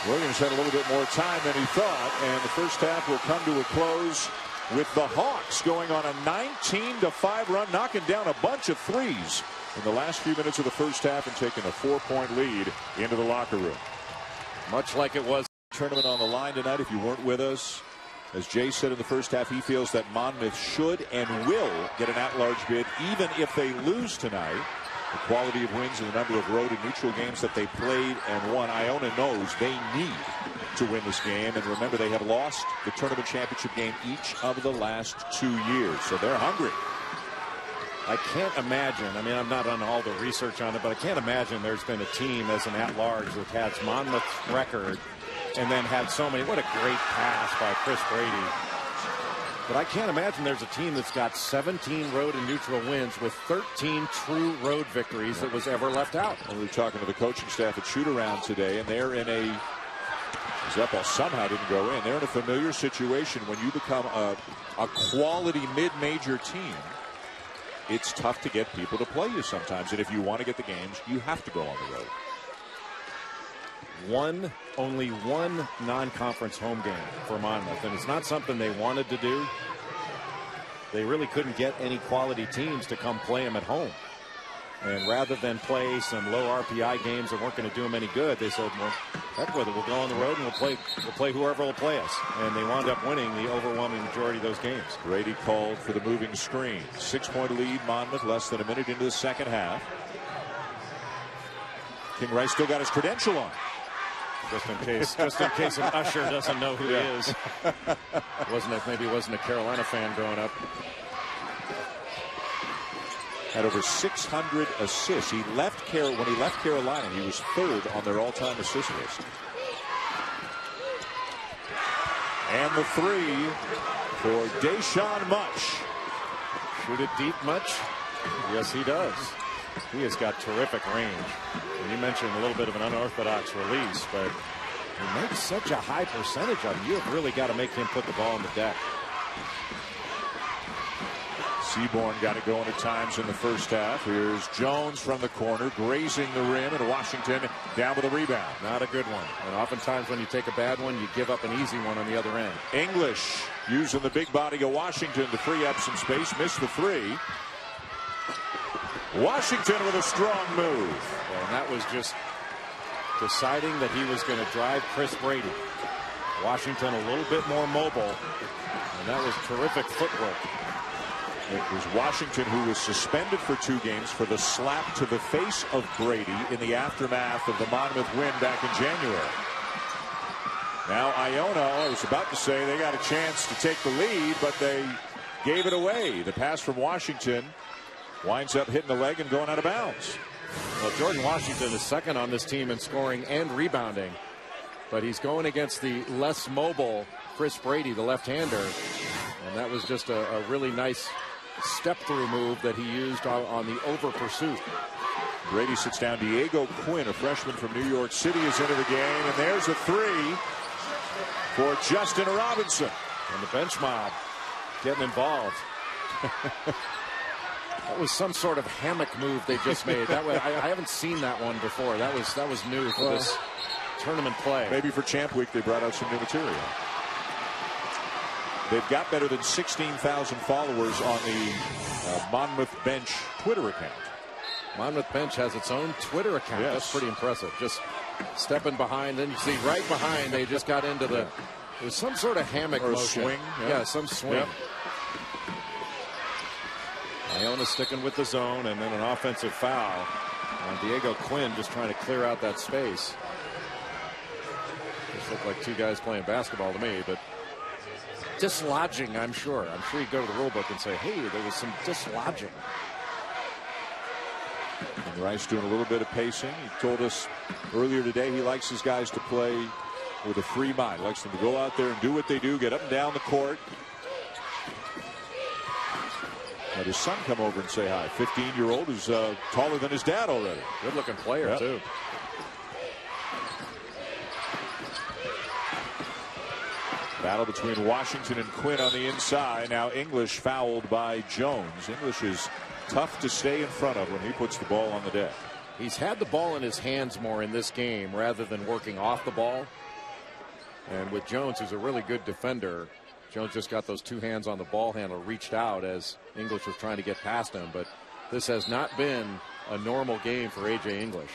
Williams had a little bit more time than he thought, and the first half will come to a close with the Hawks going on a 19-5 run, knocking down a bunch of threes in the last few minutes of the first half and taking a 4-point lead into the locker room. Much like it was tournament on the line tonight. If you weren't with us, as Jay said in the first half, he feels that Monmouth should and will get an at-large bid even if they lose tonight. The quality of wins and the number of road and neutral games that they played and won, Iona knows they need to win this game. And remember, they have lost the tournament championship game each of the last 2 years, so they're hungry. I can't imagine, I mean, I'm not on all the research on it, but I can't imagine there's been a team as an at-large that has Monmouth's record and then had so many. What a great pass by Chris Brady. But I can't imagine there's a team that's got 17 road and neutral wins with 13 true road victories that was ever left out. And we were talking to the coaching staff at shoot-around today, and they're in a, that ball somehow didn't go in. They're in a familiar situation when you become a quality mid-major team. It's tough to get people to play you sometimes. And if you want to get the games, you have to go on the road. Only one non-conference home game for Monmouth. And it's not something they wanted to do. They really couldn't get any quality teams to come play them at home. And rather than play some low RPI games that weren't going to do them any good, they said, well, heck with it. We'll go on the road and we'll play whoever will play us. And they wound up winning the overwhelming majority of those games. Brady called for the moving screen. 6-point lead, Monmouth, less than a minute into the second half. King Rice still got his credential on. Just in case an usher doesn't know who he is. Maybe wasn't a Carolina fan growing up. Had over 600 assists. When he left Carolina, he was third on their all-time assist list. And the three for Deshaun Much. Shoot it deep much? Yes, he does. He has got terrific range. And you mentioned a little bit of an unorthodox release, but he makes such a high percentage of it. You've really got to make him put the ball on the deck. Seaborn got it going at times in the first half. Here's Jones from the corner, grazing the rim, and Washington down with a rebound. Not a good one. And oftentimes when you take a bad one, you give up an easy one on the other end. English using the big body of Washington to free up some space. Missed the three. Washington with a strong move. And that was just deciding that he was going to drive Chris Brady. Washington a little bit more mobile. And that was terrific footwork. It was Washington who was suspended for 2 games for the slap to the face of Brady in the aftermath of the Monmouth win back in January. Now Iona, I was about to say they got a chance to take the lead, but they gave it away. The pass from Washington winds up hitting the leg and going out of bounds. Well, Jordan Washington is second on this team in scoring and rebounding, but he's going against the less mobile Chris Brady, the left-hander, and that was just a really nice step-through move that he used on the over-pursuit. Brady sits down. Diego Quinn, a freshman from New York City, is into the game, and there's a three for Justin Robinson. And the bench mob getting involved. That was some sort of hammock move they just made. That way, I haven't seen that one before. That was new for this tournament play. Maybe for Champ Week they brought out some new material. They've got better than 16,000 followers on the Monmouth Bench Twitter account. Monmouth Bench has its own Twitter account. Yes. That's pretty impressive. Just stepping behind. Then you see right behind they just got into the. It was some sort of hammock or a motion. swing. Yeah, some swing. Yep. Iona sticking with the zone, and then an offensive foul on Diego Quinn, just trying to clear out that space. Just looked like 2 guys playing basketball to me, but dislodging, I'm sure. I'm sure you go to the rule book and say, hey, there was some dislodging. And Rice doing a little bit of pacing. He told us earlier today he likes his guys to play with a free mind. He likes them to go out there and do what they do, get up and down the court. Had his son come over and say hi. 15-year-old who's taller than his dad already. Good-looking player, too. Battle between Washington and Quinn on the inside. Now English fouled by Jones. English is tough to stay in front of when he puts the ball on the deck. He's had the ball in his hands more in this game rather than working off the ball. And with Jones, who's a really good defender, Jones just got those 2 hands on the ball handle, reached out as English was trying to get past him. But this has not been a normal game for A.J. English.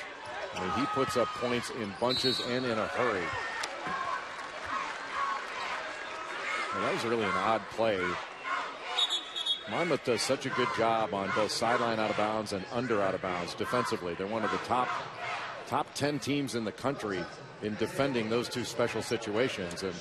I mean, he puts up points in bunches and in a hurry. Well, that was really an odd play. Monmouth does such a good job on both sideline out of bounds and under out of bounds defensively. They're one of the top 10 teams in the country in defending those 2 special situations. And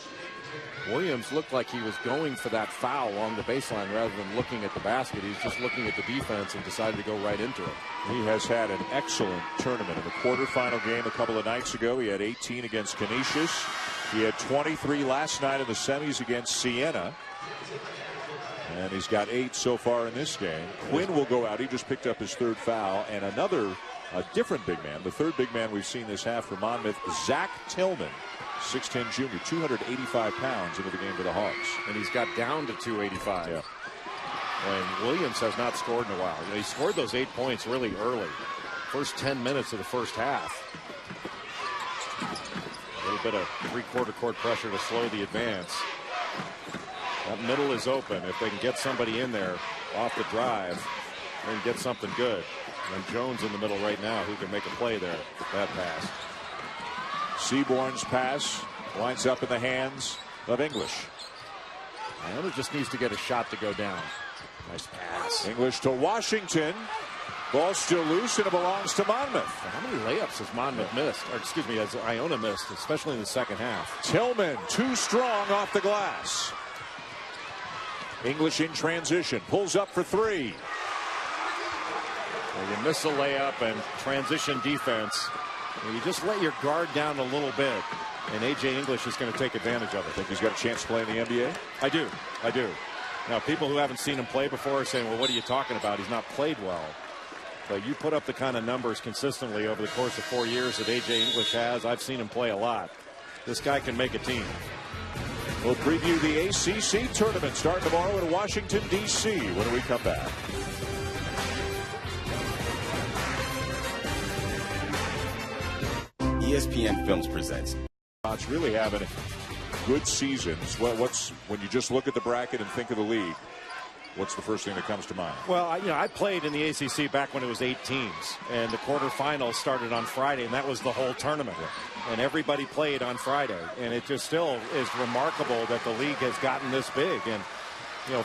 Williams looked like he was going for that foul along the baseline rather than looking at the basket. He's just looking at the defense and decided to go right into it. He has had an excellent tournament. In the quarterfinal game a couple of nights ago, he had 18 against Canisius. He had 23 last night in the semis against Siena. And he's got 8 so far in this game. Quinn will go out. He just picked up his 3rd foul. And a different big man, the 3rd big man we've seen this half for Monmouth, Zach Tillman. 6'10 junior, 285 pounds into the game for the Hawks. And he's got down to 285. Yeah. And Williams has not scored in a while. He scored those 8 points really early. First 10 minutes of the first half. A little bit of 3/4 court pressure to slow the advance. That middle is open. If they can get somebody in there off the drive, they can get something good. And Jones in the middle right now who can make a play there with that pass. Seaborn's pass winds up in the hands of English. Iona just needs to get a shot to go down. Nice pass. English to Washington. Ball still loose and it belongs to Monmouth. How many layups has Monmouth missed? Or excuse me, has Iona missed, especially in the second half? Tillman too strong off the glass. English in transition. Pulls up for 3. Well, you miss a layup and transition defense. You just let your guard down a little bit, and A.J. English is going to take advantage of it. Think he's got a chance to play in the NBA? I do. Now, people who haven't seen him play before are saying, well, what are you talking about? He's not played well. But you put up the kind of numbers consistently over the course of 4 years that A.J. English has. I've seen him play a lot. This guy can make a team. We'll preview the ACC tournament starting tomorrow in Washington, D.C. when we come back. ESPN Films presents. Really having good seasons. What's when you just look at the bracket and think of the league? What's the first thing that comes to mind? Well, I played in the ACC back when it was 8 teams, and the quarterfinals started on Friday, and that was the whole tournament. And everybody played on Friday, and it just still is remarkable that the league has gotten this big. And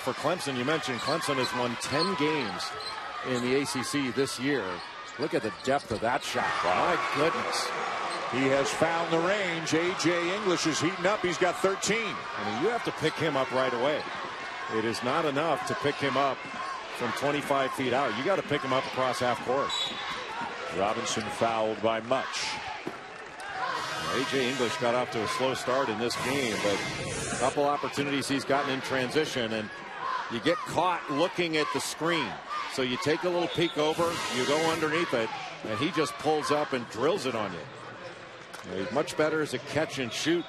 for Clemson, you mentioned Clemson has won 10 games in the ACC this year. Look at the depth of that shot. Wow. My goodness. He has found the range. A.J. English is heating up. He's got 13. I mean, you have to pick him up right away. It is not enough to pick him up from 25 feet out. You got to pick him up across half court. Robinson fouled by much. A.J. English got off to a slow start in this game, but a couple opportunities he's gotten in transition, and you get caught looking at the screen. So you take a little peek over, you go underneath it, and he just pulls up and drills it on you. He's much better as a catch and shoot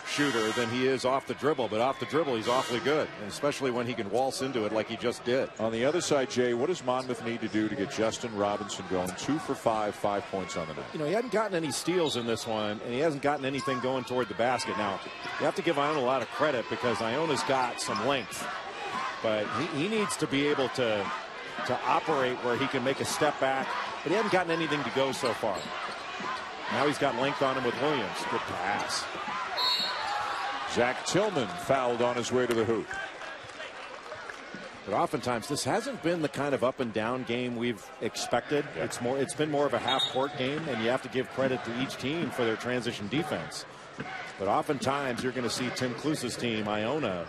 shooter than he is off the dribble, but off the dribble he's awfully good, and especially when he can waltz into it like he just did. On the other side, Jay, what does Monmouth need to do to get Justin Robinson going? 2 for 5, 5 points on the night. He hadn't gotten any steals in this one, and he hasn't gotten anything going toward the basket. Now, you have to give Iona a lot of credit because Iona's got some length, but he needs to be able to operate where he can make a step back, but he hasn't gotten anything to go so far. Now he's got length on him with Williams. Good pass. Zach Tillman fouled on his way to the hoop. But oftentimes this hasn't been the kind of up and down game we've expected. Yeah. It's been more of a half court game, and you have to give credit to each team for their transition defense. But oftentimes you're going to see Tim Cluse's team, Iona.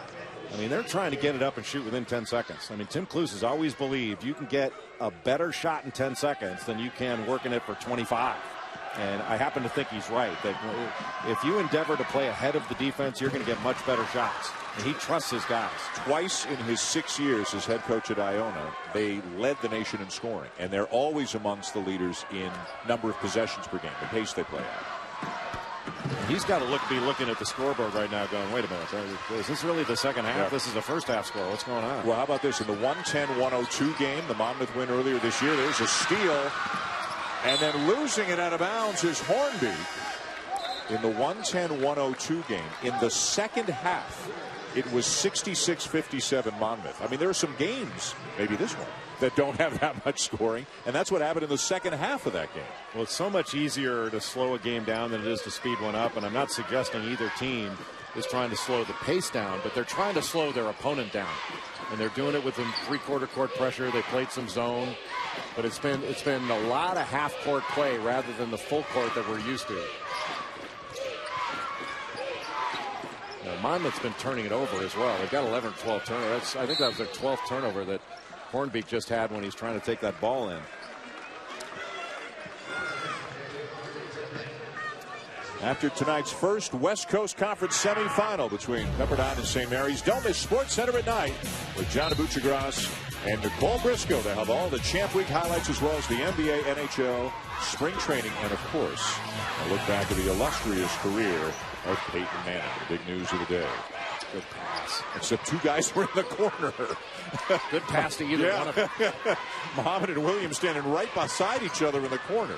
I mean, they're trying to get it up and shoot within 10 seconds. I mean, Tim Cluse has always believed you can get a better shot in 10 seconds than you can working it for 25. And I happen to think he's right, that if you endeavor to play ahead of the defense, you're going to get much better shots. And he trusts his guys. Twice in his 6 years as head coach at Iona, they led the nation in scoring. And they're always amongst the leaders in number of possessions per game, the pace they play at. He's got to be looking at the scoreboard right now going, wait a minute, is this really the second half? Yeah. This is the first half score. What's going on? Well, how about this? In the 110-102 game, the Monmouth win earlier this year, there's a steal. And then losing it out of bounds is Hornby in the 110-102 game. In the second half, it was 66-57 Monmouth. I mean, there are some games, maybe this one, that don't have that much scoring, and that's what happened in the second half of that game. Well, it's so much easier to slow a game down than it is to speed one up, and I'm not suggesting either team is trying to slow the pace down, but they're trying to slow their opponent down. And they're doing it with the three-quarter court pressure. They played some zone, but it's been a lot of half-court play rather than the full court that we're used to. Now, Monmouth's been turning it over as well. They've got 11 or 12 turnovers. I think that was their 12th turnover that Hornbeek just had when he's trying to take that ball in. After tonight's first West Coast Conference semifinal between Pepperdine and St. Mary's, don't miss Sports Center at night with John Abuchagras and Nicole Briscoe. They have all the Champ Week highlights as well as the NBA, NHL, spring training, and of course, a look back at the illustrious career of Peyton Manning. The big news of the day. Good pass. Except two guys were in the corner. Good pass to either one of them. Muhammad and Williams standing right beside each other in the corner.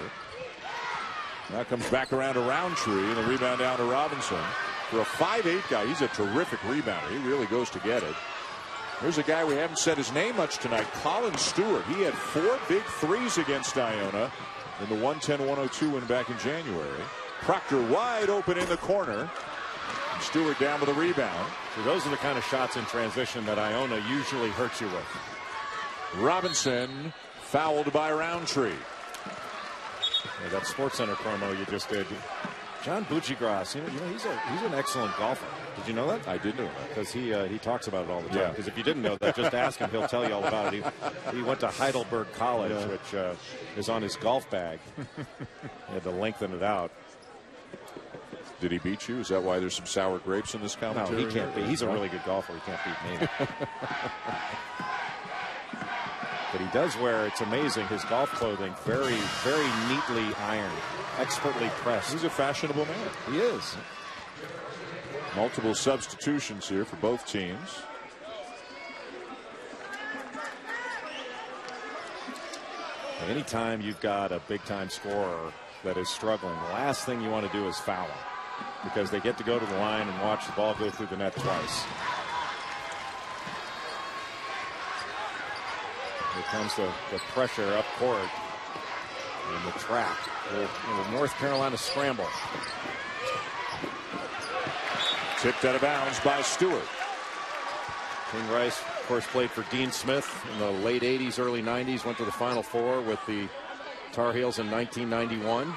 Now comes back around to Roundtree, and the rebound down to Robinson. For a 5'8" guy, he's a terrific rebounder. He really goes to get it. Here's a guy we haven't said his name much tonight, Colin Stewart. He had 4 big threes against Iona in the 110-102 win back in January. Proctor wide open in the corner. And Stewart down with a rebound. So those are the kind of shots in transition that Iona usually hurts you with. Robinson fouled by Roundtree. Yeah, that Sports Center promo you just did. John Buchagras, he's an excellent golfer. Did you know that? I did know that. Because he talks about it all the time. Yeah. Because if you didn't know that, just ask him. He'll tell you all about it. He went to Heidelberg College, which is on his golf bag. He had to lengthen it out. Did he beat you? Is that why there's some sour grapes in this commentary? No, he can't beat. He's a really good golfer. He can't beat me. But he does wear, it's amazing, his golf clothing very, very neatly ironed, expertly pressed. He's a fashionable man. He is. Multiple substitutions here for both teams. Anytime you've got a big-time scorer that is struggling, the last thing you want to do is foul him, because they get to go to the line and watch the ball go through the net twice. Here comes the pressure up court and the trap. The North Carolina scramble. Tipped out of bounds by Stewart. King Rice, of course, played for Dean Smith in the late 80s, early 90s. Went to the Final Four with the Tar Heels in 1991.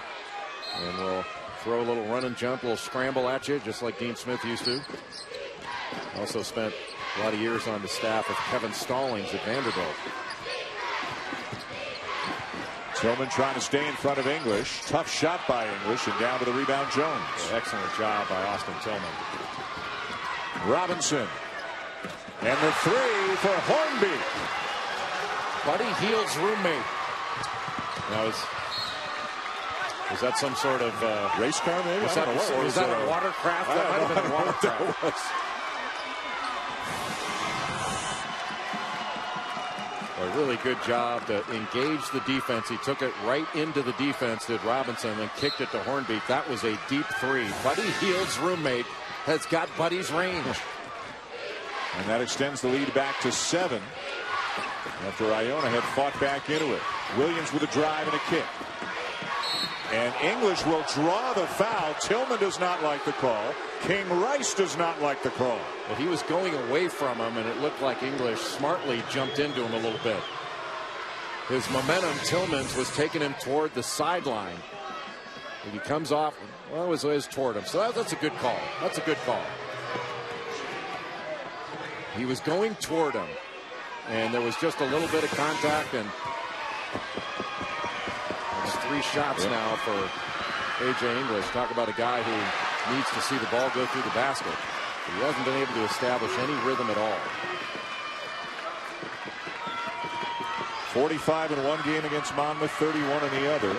And will throw a little run and jump, a little scramble at you, just like Dean Smith used to. Also spent a lot of years on the staff of Kevin Stallings at Vanderbilt. Tillman trying to stay in front of English. Tough shot by English, and down to the rebound Jones. Excellent job by Austin Tillman. Robinson. And the three for Hornby. Buddy Hield's roommate. Now was that some sort of race car maybe? Was that a watercraft? That might have been a watercraft. A really good job to engage the defense. He took it right into the defense, did Robinson, and kicked it to Hornby. That was a deep three. Buddy Hield's roommate has got Buddy's range. And that extends the lead back to 7 after Iona had fought back into it. Williams with a drive and a kick. And English will draw the foul. Tillman does not like the call. King Rice does not like the call. Well, he was going away from him, and it looked like English smartly jumped into him a little bit. His momentum, Tillman's, was taking him toward the sideline. When he comes off, well, it was toward him. So that's a good call. That's a good call. He was going toward him, and there was just a little bit of contact, and it's 3 shots now for A.J. English. Talk about a guy who needs to see the ball go through the basket. But he hasn't been able to establish any rhythm at all. 45 in one game against Monmouth, 31 in the other.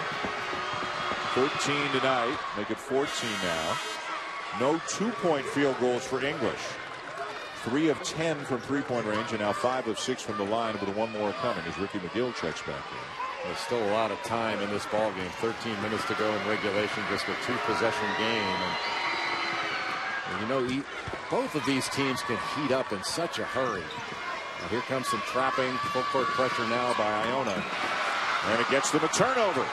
13 tonight, make it 14 now. No 2-point field goals for English. 3 of 10 from 3-point range, and now 5 of 6 from the line, with one more coming as Ricky McGill checks back in. There's still a lot of time in this ball game. 13 minutes to go in regulation, just a 2-possession game. And you know, both of these teams can heat up in such a hurry. Now here comes some trapping, full court pressure now by Iona. And it gets them a turnover.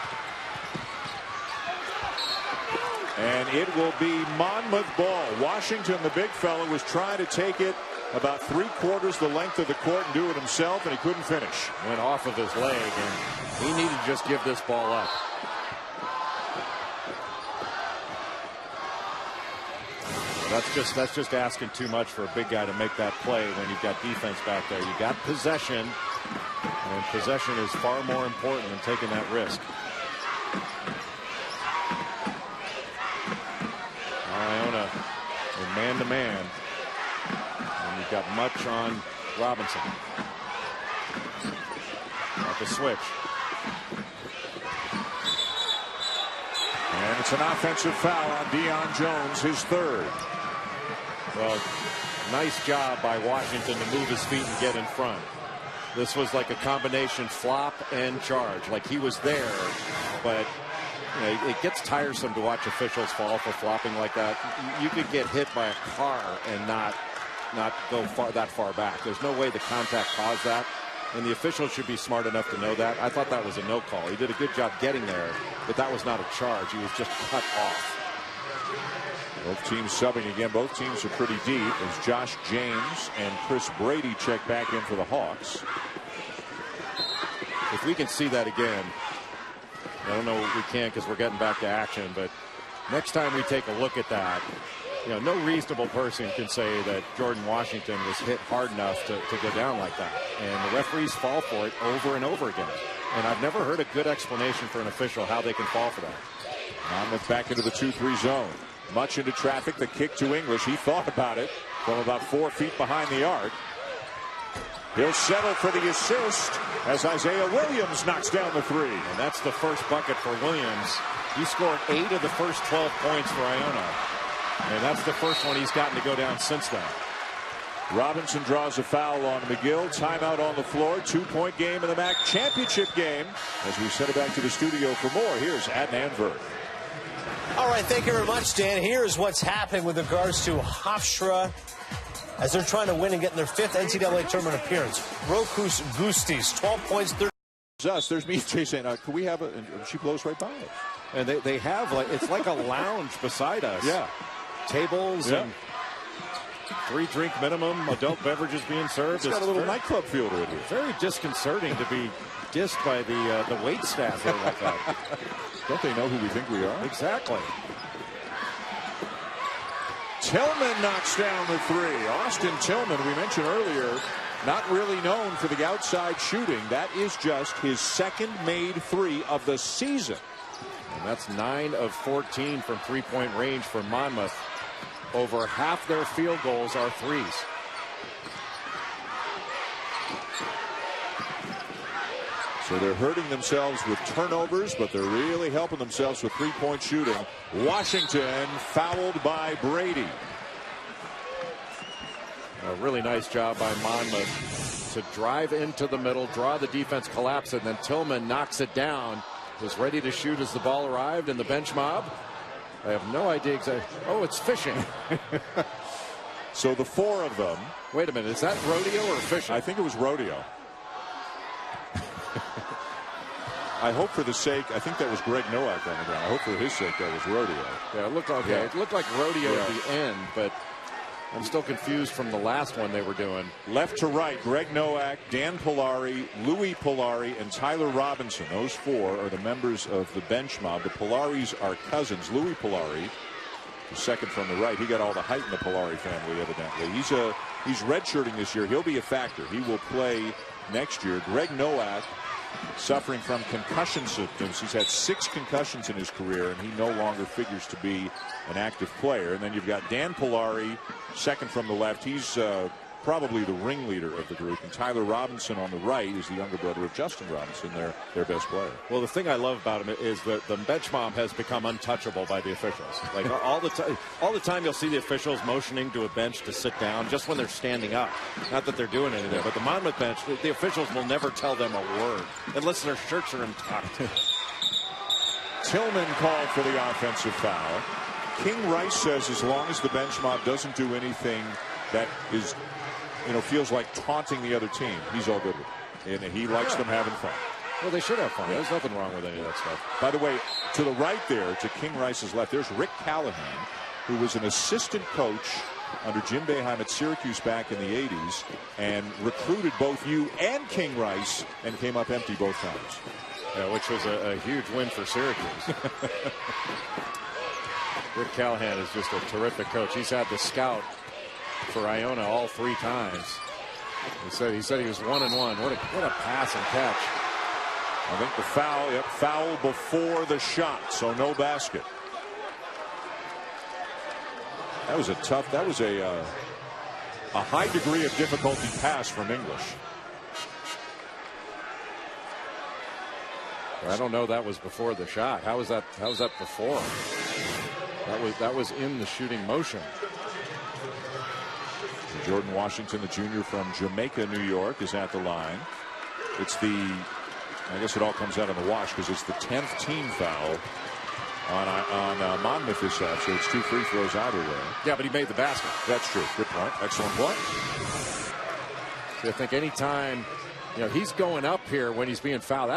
And it will be Monmouth ball. Washington, the big fella, was trying to take it about 3/4 the length of the court and do it himself, and he couldn't finish. Went off of his leg, and he needed to just give this ball up. That's just asking too much for a big guy to make that play when you've got defense back there. You got possession, and possession is far more important than taking that risk. Iona in man-to-man, and you've got much on Robinson. At the switch. And it's an offensive foul on Deion Jones, his 3rd. Well, nice job by Washington to move his feet and get in front. This was like a combination flop and charge. Like he was there, but you know, it gets tiresome to watch officials fall for flopping like that. You could get hit by a car and not go that far back. There's no way the contact caused that. And the officials should be smart enough to know that. I thought that was a no call. He did a good job getting there, but that was not a charge. He was just cut off. Both teams subbing again. Both teams are pretty deep as Josh James and Chris Brady check back in for the Hawks. If we can see that again, I don't know if we can because we're getting back to action, but next time we take a look at that, you know, no reasonable person can say that Jordan Washington was hit hard enough to go down like that. And the referees fall for it over and over again. And I've never heard a good explanation for an official how they can fall for that. Monmouth back into the 2-3 zone. Much into traffic. The kick to English. He thought about it from about 4 feet behind the arc. He'll settle for the assist as Isaiah Williams knocks down the 3. And that's the first bucket for Williams. He scored 8 of the first 12 points for Iona. And that's the first one he's gotten to go down since then. Robinson draws a foul on McGill. Timeout on the floor. 2-point game in the MAAC championship game. As we send it back to the studio for more, here's Adnan Virth. All right, thank you very much, Dan. Here's what's happening with regards to Hofstra as they're trying to win and get in their 5th NCAA tournament appearance. Rokus Gustis, 12 points, 30. There's me, Jay, saying, can we have it? And she blows right by us. And they have, like, it's like a lounge beside us. Yeah. Tables and 3-drink minimum, adult beverages being served. It's got a little nightclub feel to it here. Very disconcerting to be dissed by the wait staff there like that. Don't they know who we think we are? Exactly. Tillman knocks down the 3. Austin Tillman, we mentioned earlier, not really known for the outside shooting. That is just his 2nd made 3 of the season. And that's 9 of 14 from 3-point range for Monmouth. Over half their field goals are threes. So they're hurting themselves with turnovers, but they're really helping themselves with 3-point shooting. Washington fouled by Brady. A really nice job by Monmouth to drive into the middle, draw the defense, collapse, and then Tillman knocks it down. Was ready to shoot as the ball arrived in the bench mob. I have no idea exactly. Oh, it's fishing. So the 4 of them. Wait a minute, is that rodeo or fishing? I think it was rodeo. I hope for the sake, I think that was Greg Nowak on the ground. I hope for his sake that was rodeo. Yeah, it looked like, it looked like rodeo at the end, but I'm still confused from the last one they were doing. Left to right, Greg Nowak, Dan Polari, Louis Polari, and Tyler Robinson. Those 4 are the members of the bench mob. The Polaris are cousins. Louis Polari, the second from the right, he got all the height in the Polari family, evidently. He's redshirting this year. He'll be a factor. He will play next year. Greg Nowak, suffering from concussion symptoms. He's had 6 concussions in his career, and he no longer figures to be an active player. And then you've got Dan Polari, second from the left. He's probably the ringleader of the group. And Tyler Robinson on the right is the younger brother of Justin Robinson, their best player. Well, the thing I love about him is that the bench mob has become untouchable by the officials. Like all the time you'll see the officials motioning to a bench to sit down just when they're standing up. Not that they're doing anything, but the Monmouth bench, the officials will never tell them a word unless their shirts are untucked. Tillman called for the offensive foul. King Rice says as long as the bench mob doesn't do anything that is, feels like taunting the other team, he's all good with it. And he likes them having fun. Well, they should have fun. There's nothing wrong with any of that stuff. By the way, to the right there, to King Rice's left, there's Rick Callahan, who was an assistant coach under Jim Boeheim at Syracuse back in the 80s and recruited both you and King Rice and came up empty both times. Yeah, which was a huge win for Syracuse. Rick Callahan is just a terrific coach. He's had the scout for Iona all 3 times. He said he was 1-1. What a pass and catch. I think the foul before the shot, so no basket. That was a high degree of difficulty pass from English. I don't know, that was before the shot. How was that before? That was in the shooting motion. Jordan Washington, the junior from Jamaica, New York, is at the line. I guess it all comes out in the wash because it's the 10th team foul on Monmouth this half, so it's 2 free throws either way. Yeah, but he made the basket. That's true. Good point. Excellent point. So I think anytime he's going up here when he's being fouled,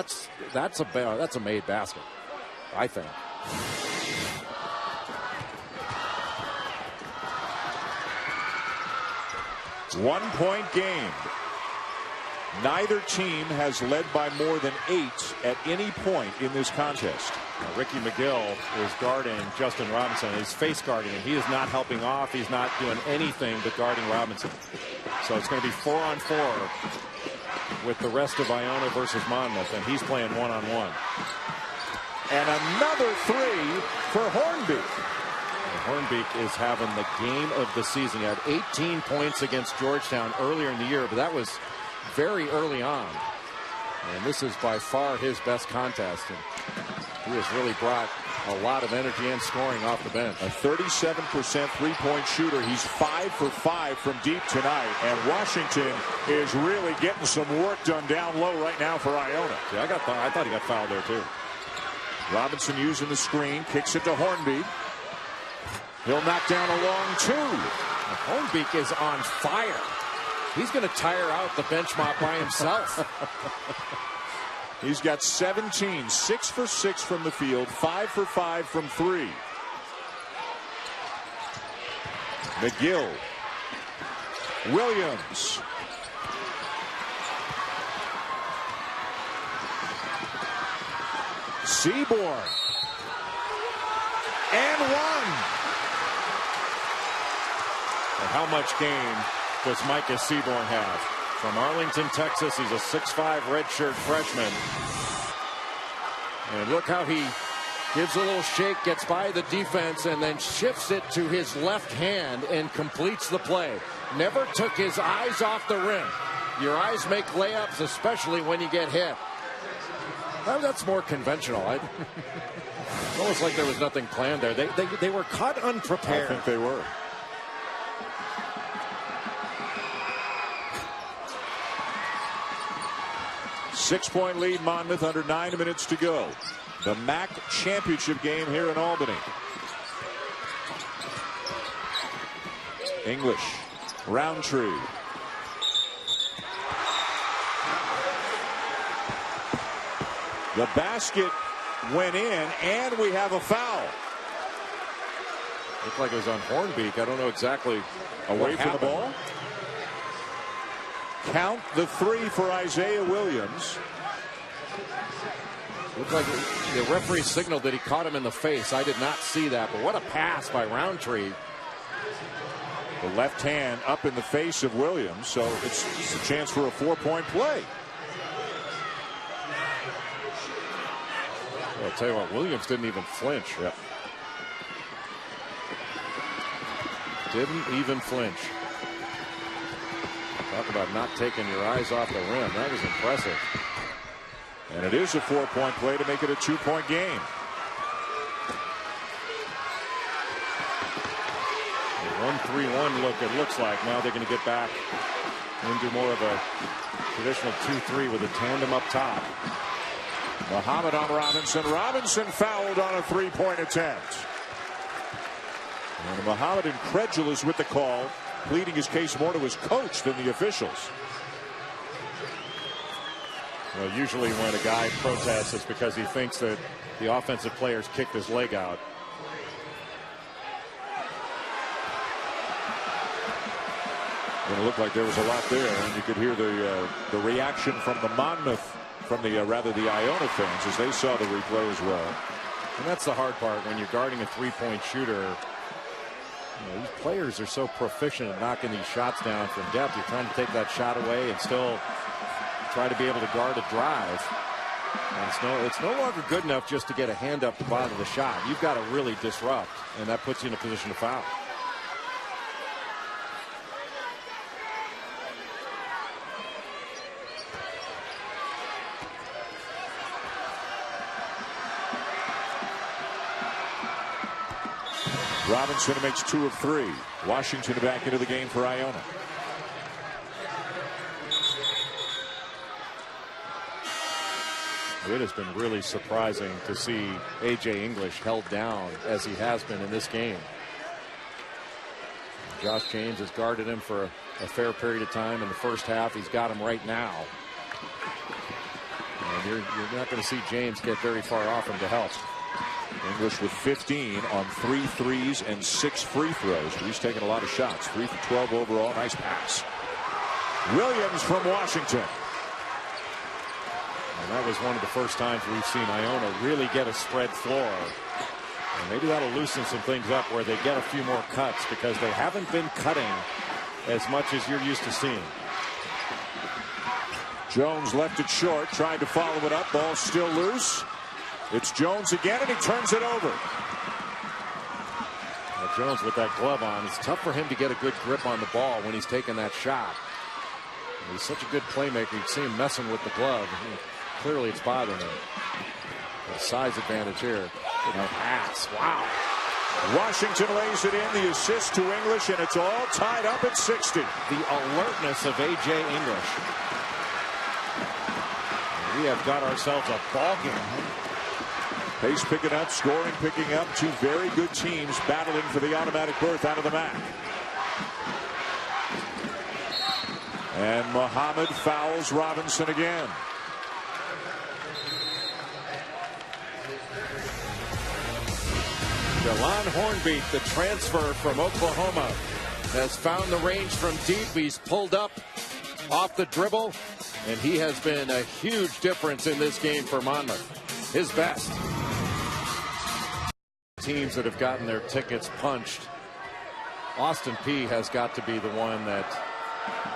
that's a made basket, I think. One-point game. Neither team has led by more than 8 at any point in this contest. Now, Ricky McGill is guarding Justin Robinson. He's face guarding him. He is not helping off. He's not doing anything but guarding Robinson. So it's going to be 4-on-4 with the rest of Iona versus Monmouth, and he's playing 1-on-1. And another 3 for Hornbeak. Hornbeak is having the game of the season. He had 18 points against Georgetown earlier in the year, but that was very early on. And this is by far his best contest. And he has really brought a lot of energy and scoring off the bench. A 37% three-point shooter. He's 5 for 5 from deep tonight. And Washington is really getting some work done down low right now for Iona. Yeah, I thought he got fouled there too. Robinson using the screen, kicks it to Hornbeek. He'll knock down a long two. Hornbeek is on fire. He's going to tire out the bench mob by himself. He's got 17, 6 for 6 from the field, 5 for 5 from 3. McGill. Williams. Seaborn. And one. And how much game does Micah Seaborn have? From Arlington, Texas, he's a 6'5" redshirt freshman. And look how he gives a little shake, gets by the defense, and then shifts it to his left hand and completes the play. Never took his eyes off the rim. Your eyes make layups, especially when you get hit. Well, that's more conventional. It's almost like there was nothing planned there. They were caught unprepared. I think they were. Six-point lead, Monmouth, under 9 minutes to go. The MAAC championship game here in Albany. English, Roundtree. The basket went in, and we have a foul. Looked like it was on Hornbeek. I don't know exactly away from the ball. Count the 3 for Isaiah Williams. Looked like the referee signaled that he caught him in the face. I did not see that, but what a pass by Roundtree. The left hand up in the face of Williams, so it's a chance for a 4-point play. Well, I'll tell you what, Williams didn't even flinch. Yep. Didn't even flinch. Talk about not taking your eyes off the rim. That was impressive. And it is a 4-point play to make it a 2-point game. A 1-3-1 look, it looks like. Now they're going to get back into more of a traditional 2-3 with a tandem up top. Muhammad on Robinson. Robinson fouled on a 3-point attempt. And Muhammad incredulous with the call, pleading his case more to his coach than the officials. Well, usually when a guy protests, it's because he thinks that the offensive players kicked his leg out. It looked like there was a lot there, and you could hear the reaction from the Monmouth, from the rather the Iona fans as they saw the replay as well. And that's the hard part when you're guarding a 3-point shooter. You know, these players are so proficient at knocking these shots down from depth. You're trying to take that shot away and still try to be able to guard a drive. And it's no longer good enough just to get a hand up the bottom of the shot. You've got to really disrupt, and that puts you in a position to foul. Robinson makes 2 of 3. Washington back into the game for Iona. It has been really surprising to see A.J. English held down as he has been in this game. Josh James has guarded him for a fair period of time in the first half. He's got him right now. And you're not going to see James get very far off him to help. English with 15 on 3 threes and 6 free throws. But he's taken a lot of shots. 3 for 12 overall. Nice pass. Williams from Washington. And that was one of the first times we've seen Iona really get a spread floor. And maybe that'll loosen some things up where they get a few more cuts, because they haven't been cutting as much as you're used to seeing. Jones left it short, tried to follow it up. Ball still loose. It's Jones again, and he turns it over. Now Jones with that glove on, it's tough for him to get a good grip on the ball when he's taking that shot. And he's such a good playmaker. You see him messing with the glove. Clearly it's bothering him. A size advantage here. pass. Wow. Washington lays it in, the assist to English, and it's all tied up at 60. The alertness of A.J. English. We have got ourselves a ball game. Pace picking up, scoring picking up. Two very good teams battling for the automatic berth out of the MAAC. And Muhammad fouls Robinson again. Delon Hornbeat, the transfer from Oklahoma, has found the range from deep. He's pulled up off the dribble, and he has been a huge difference in this game for Monmouth. His best. Teams that have gotten their tickets punched, Austin Peay has got to be the one that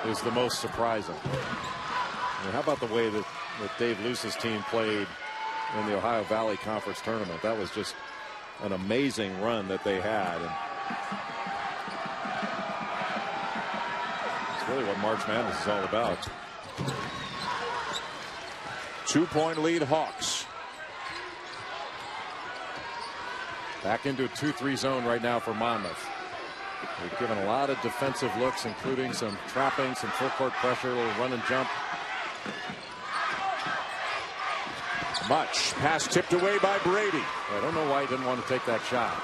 is the most surprising. I mean, how about the way that Dave Luce's team played in the Ohio Valley Conference tournament? That was just an amazing run that they had. And it's really what March Madness is all about. 2-point lead Hawks. Back into a 2-3 zone right now for Monmouth. They've given a lot of defensive looks, including some trapping, some full court pressure, a little run and jump. Much pass tipped away by Brady. I don't know why he didn't want to take that shot.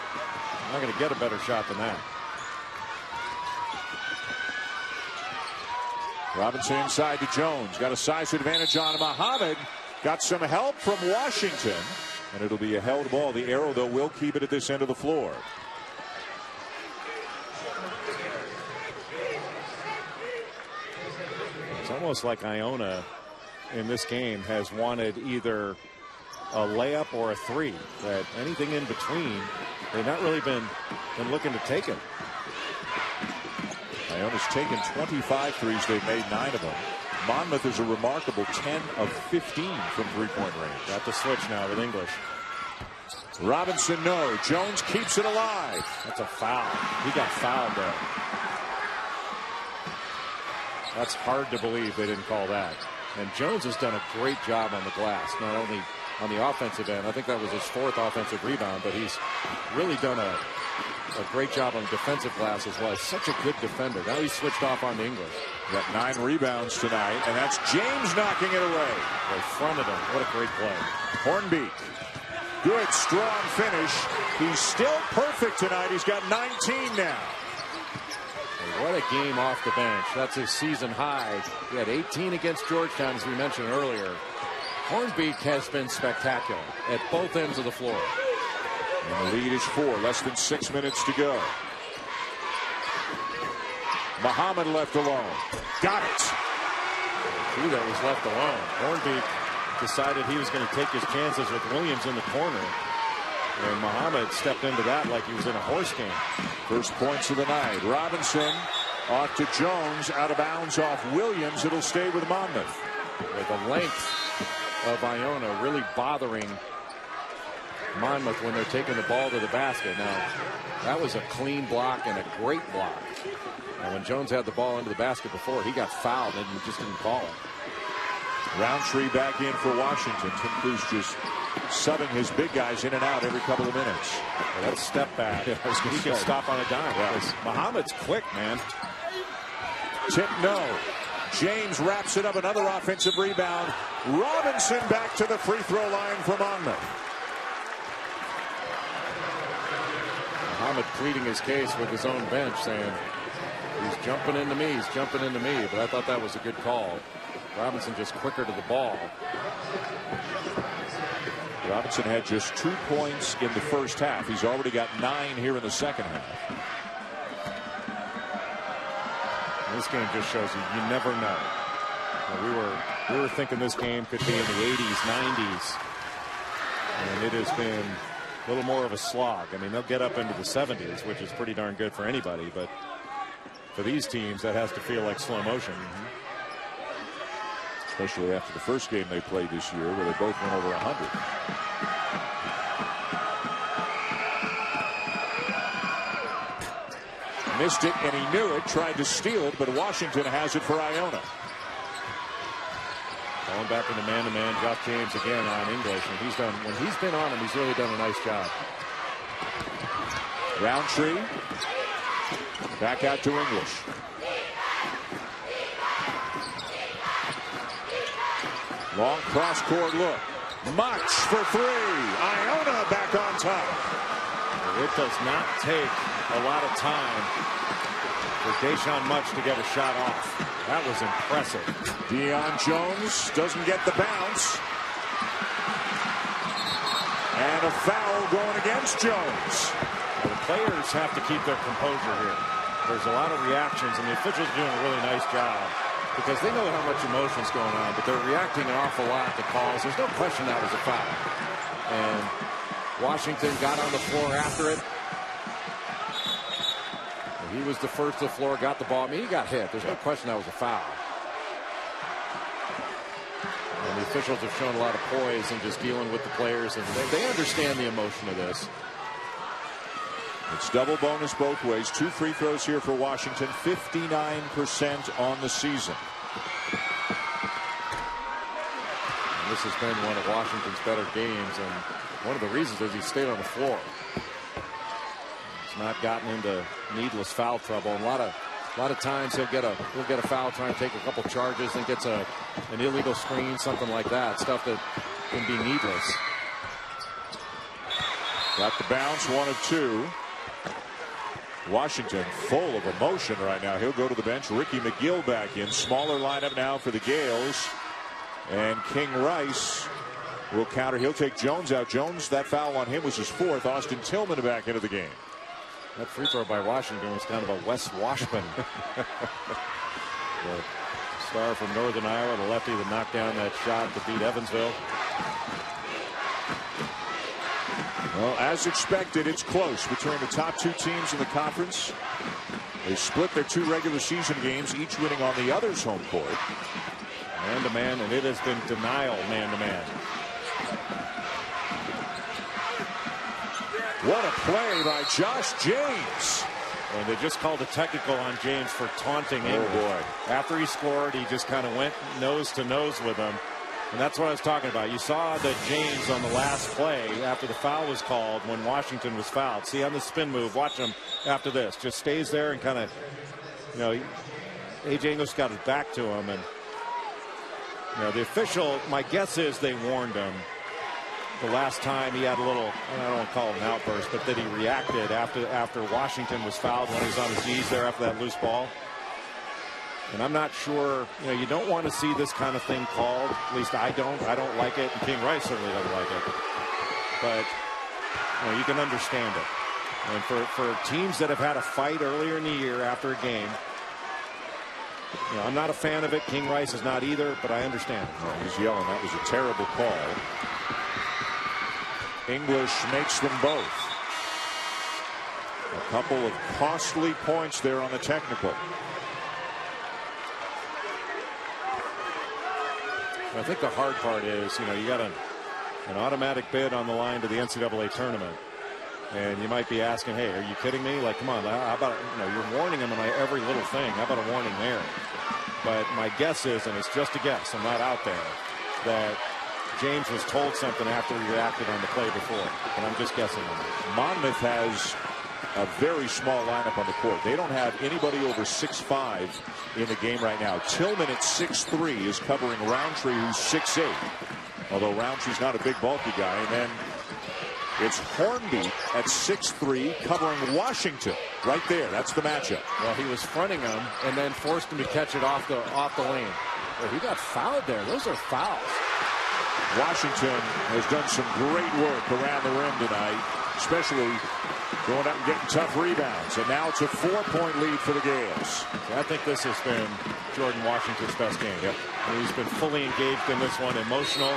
I'm not going to get a better shot than that. Robinson inside to Jones. Got a size advantage on Muhammad. Got some help from Washington. And it'll be a held ball. The arrow, though, will keep it at this end of the floor. It's almost like Iona in this game has wanted either a layup or a three. That anything in between, they've not really been looking to take it. Iona's taken 25 threes. They've made 9 of them. Monmouth is a remarkable 10 of 15 from three-point range. Got the switch now with English. Robinson, no. Jones keeps it alive. That's a foul. He got fouled there. That's hard to believe they didn't call that. And Jones has done a great job on the glass, not only on the offensive end. I think that was his 4th offensive rebound, but he's really done a great job on the defensive glass as well. He's such a good defender. Now he's switched off on the English. Got 9 rebounds tonight, and that's James knocking it away. They fronted him. What a great play. Hornbeat. Good, strong finish. He's still perfect tonight. He's got 19 now. What a game off the bench. That's his season high. He had 18 against Georgetown, as we mentioned earlier. Hornbeat has been spectacular at both ends of the floor. And the lead is 4. Less than 6 minutes to go. Muhammad left alone. Got it. He that was left alone. Hornbeat decided he was going to take his chances with Williams in the corner. And Muhammad stepped into that like he was in a horse game. First points of the night. Robinson off to Jones. Out of bounds off Williams. It'll stay with Monmouth. With the length of Iona really bothering Monmouth when they're taking the ball to the basket. Now, that was a clean block and a great block. And when Jones had the ball into the basket before, he got fouled and he just didn't call it. Roundtree back in for Washington. Tim Cruz just subbing his big guys in and out every couple of minutes. Well, that step back. He can stop on a dime. Yeah. Muhammad's quick, man. Tip no. James wraps it up. Another offensive rebound. Robinson back to the free throw line for Monmouth. Muhammad pleading his case with his own bench, saying he's jumping into me, he's jumping into me. But I thought that was a good call. Robinson just quicker to the ball. Robinson had just 2 points in the first half. He's already got 9 here in the second half. This game just shows you never know. We were thinking this game could be in the 80s, 90s, and it has been a little more of a slog. I mean, they'll get up into the 70s, which is pretty darn good for anybody, but for these teams, that has to feel like slow motion. Especially after the first game they played this year, where they both went over 100. Missed it, and he knew it. Tried to steal it, but Washington has it for Iona. Going back into man-to-man, Josh James again on English, and when he's been on him, he's really done a nice job. Roundtree back out to English. Long cross-court look. Much for three. Iona back on top. It does not take a lot of time for Deshaun Much to get a shot off. That was impressive. Deion Jones doesn't get the bounce. And a foul going against Jones. The players have to keep their composure here. There's a lot of reactions, and the officials are doing a really nice job because they know how much emotion's going on, but they're reacting an awful lot to calls. There's no question that was a foul. And Washington got on the floor after it. He was the first to the floor, got the ball. I mean, he got hit. There's no question that was a foul. And the officials have shown a lot of poise in just dealing with the players, and they understand the emotion of this. It's double bonus both ways. 2 free throws here for Washington. 59% on the season. And this has been one of Washington's better games, and one of the reasons is he stayed on the floor. He's not gotten into needless foul trouble. And a lot of times he'll get a foul, trying to take a couple charges, and gets an illegal screen, something like that. Stuff that can be needless. Got the bounce, 1 of 2. Washington full of emotion right now. He'll go to the bench. Ricky McGill back in. Smaller lineup now for the Gales. And King Rice will counter. He'll take Jones out. Jones, that foul on him was his 4th. Austin Tillman back into the game. That free throw by Washington was kind of a Wes Washburn. The star from Northern Iowa, the lefty that knocked down that shot to beat Evansville. Well, as expected, it's close between the top 2 teams in the conference. They split their 2 regular season games, each winning on the other's home court. Man-to-man, and it has been denial man-to-man. What a play by Josh James. And they just called a technical on James for taunting him. Oh, boy. After he scored, he just kind of went nose to nose with him. And that's what I was talking about. You saw that James on the last play after the foul was called when Washington was fouled. See on the spin move, watch him after this. Just stays there and kind of, you know, A.J. English got his back to him. And, you know, the official, my guess is they warned him the last time he had a little, I don't want to call it an outburst, but that he reacted after Washington was fouled when he was on his knees there after that loose ball. And I'm not sure, you know, you don't want to see this kind of thing called. At least I don't like it, and King Rice certainly doesn't like it. But, you know, you can understand it. And for teams that have had a fight earlier in the year after a game, you know, I'm not a fan of it. King Rice is not either, but I understand it. Oh, he's yelling. That was a terrible call. English makes them both. A couple of costly points there on the technical. I think the hard part is, you know, you got an automatic bid on the line to the NCAA tournament. And you might be asking, hey, are you kidding me? Like, come on, how about, you know, you're warning him on every little thing. How about a warning there? But my guess is, and it's just a guess, I'm not out there, that James was told something after he reacted on the play before. And I'm just guessing on that. Monmouth has a very small lineup on the court. They don't have anybody over 6'5" in the game right now. Tillman at 6'3" is covering Roundtree, who's 6'8". Although Roundtree's not a big bulky guy. And then it's Hornby at 6'3" covering Washington. Right there. That's the matchup. Well, he was fronting him and then forced him to catch it off the lane. Well, he got fouled there. Those are fouls. Washington has done some great work around the rim tonight, especially going up and getting tough rebounds. And now it's a 4-point lead for the Gales. I think this has been Jordan Washington's best game. Yep. He's been fully engaged in this one, emotional.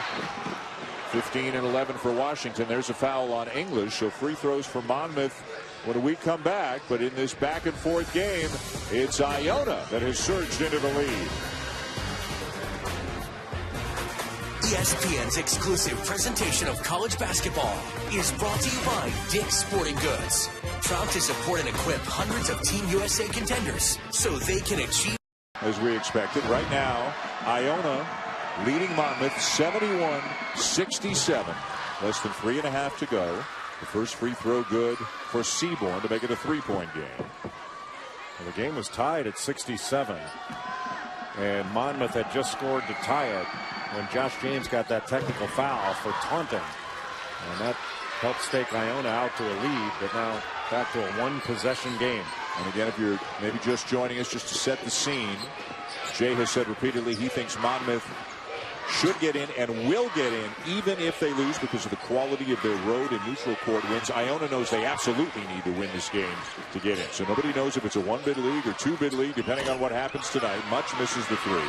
15 and 11 for Washington. There's a foul on English, so free throws for Monmouth when we come back. But in this back and forth game, it's Iona that has surged into the lead. ESPN's exclusive presentation of college basketball is brought to you by Dick's Sporting Goods. Proud to support and equip hundreds of Team USA contenders so they can achieve. As we expected. Right now, Iona leading Monmouth 71-67. Less than 3.5 to go. The first free throw good for Seaborn to make it a 3-point game. Well, the game was tied at 67. And Monmouth had just scored to tie it when Josh James got that technical foul for taunting. And that helped stake Iona out to a lead, but now back to a one-possession game. And again, if you're maybe just joining us, just to set the scene, Jay has said repeatedly he thinks Monmouth should get in and will get in even if they lose because of the quality of their road and neutral court wins. Iona knows they absolutely need to win this game to get in. So nobody knows if it's a 1-bid league or 2-bid league, depending on what happens tonight. Much misses the 3.